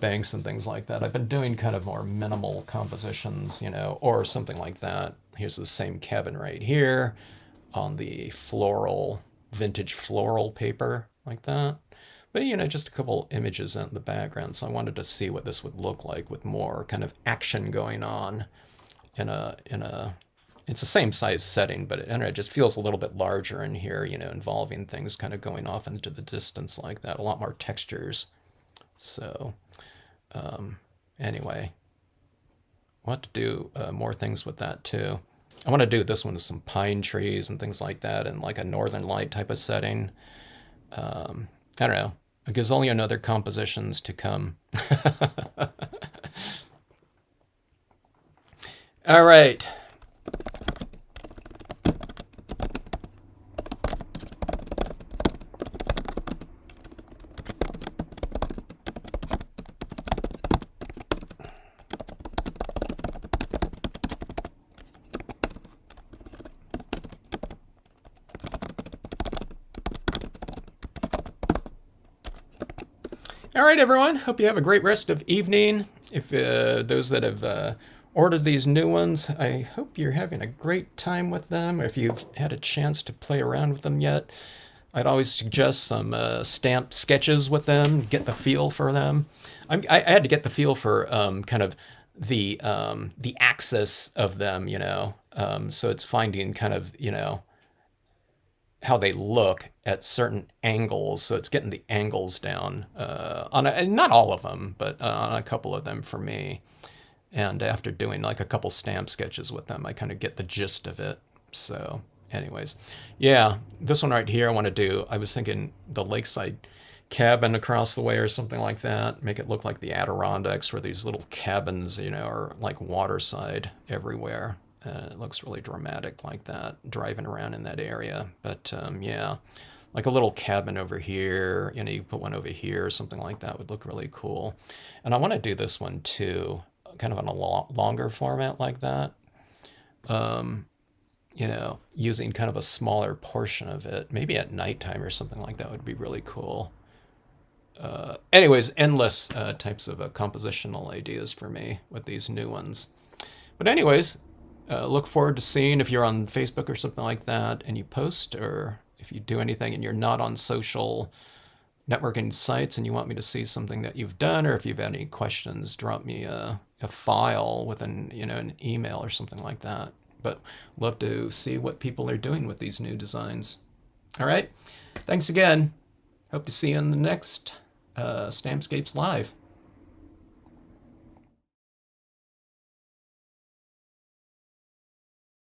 banks and things like that. I've been doing kind of more minimal compositions, or something like that. Here's the same cabin right here on the vintage floral paper like that. But, just a couple images in the background. So I wanted to see what this would look like with more kind of action going on it's the same size setting, but it just feels a little bit larger in here, involving things kind of going off into the distance like that. A lot more textures. So, anyway, we'll have to do more things with that too. I want to do this one with some pine trees and things like that, and like a northern light type of setting. I don't know, a gazillion other compositions to come. All right. All right, everyone. Hope you have a great rest of evening. If those that have ordered these new ones, I hope you're having a great time with them. Or if you've had a chance to play around with them yet, I'd always suggest some stamp sketches with them, get the feel for them. I had to get the feel for kind of the axis of them, you know. So it's finding kind of, you know, how they look at certain angles. So it's getting the angles down on and not all of them, but on a couple of them for me. And after doing like a couple stamp sketches with them, I kind of get the gist of it. So, anyways, yeah, this one right here I want to do. I was thinking the lakeside cabin across the way or something like that. Make it look like the Adirondacks, where these little cabins, you know, are like waterside everywhere. It looks really dramatic like that, driving around in that area. But yeah, like a little cabin over here, you know, you put one over here, something like that would look really cool. And I want to do this one too, kind of on a longer format like that. You know, using kind of a smaller portion of it, maybe at nighttime or something like that would be really cool. Anyways, endless types of compositional ideas for me with these new ones. But anyways, look forward to seeing if you're on Facebook or something like that and you post, or if you do anything and you're not on social networking sites and you want me to see something that you've done, or if you've had any questions, drop me a file with an, you know, an email or something like that. But love to see what people are doing with these new designs. All right. Thanks again. Hope to see you in the next Stampscapes Live.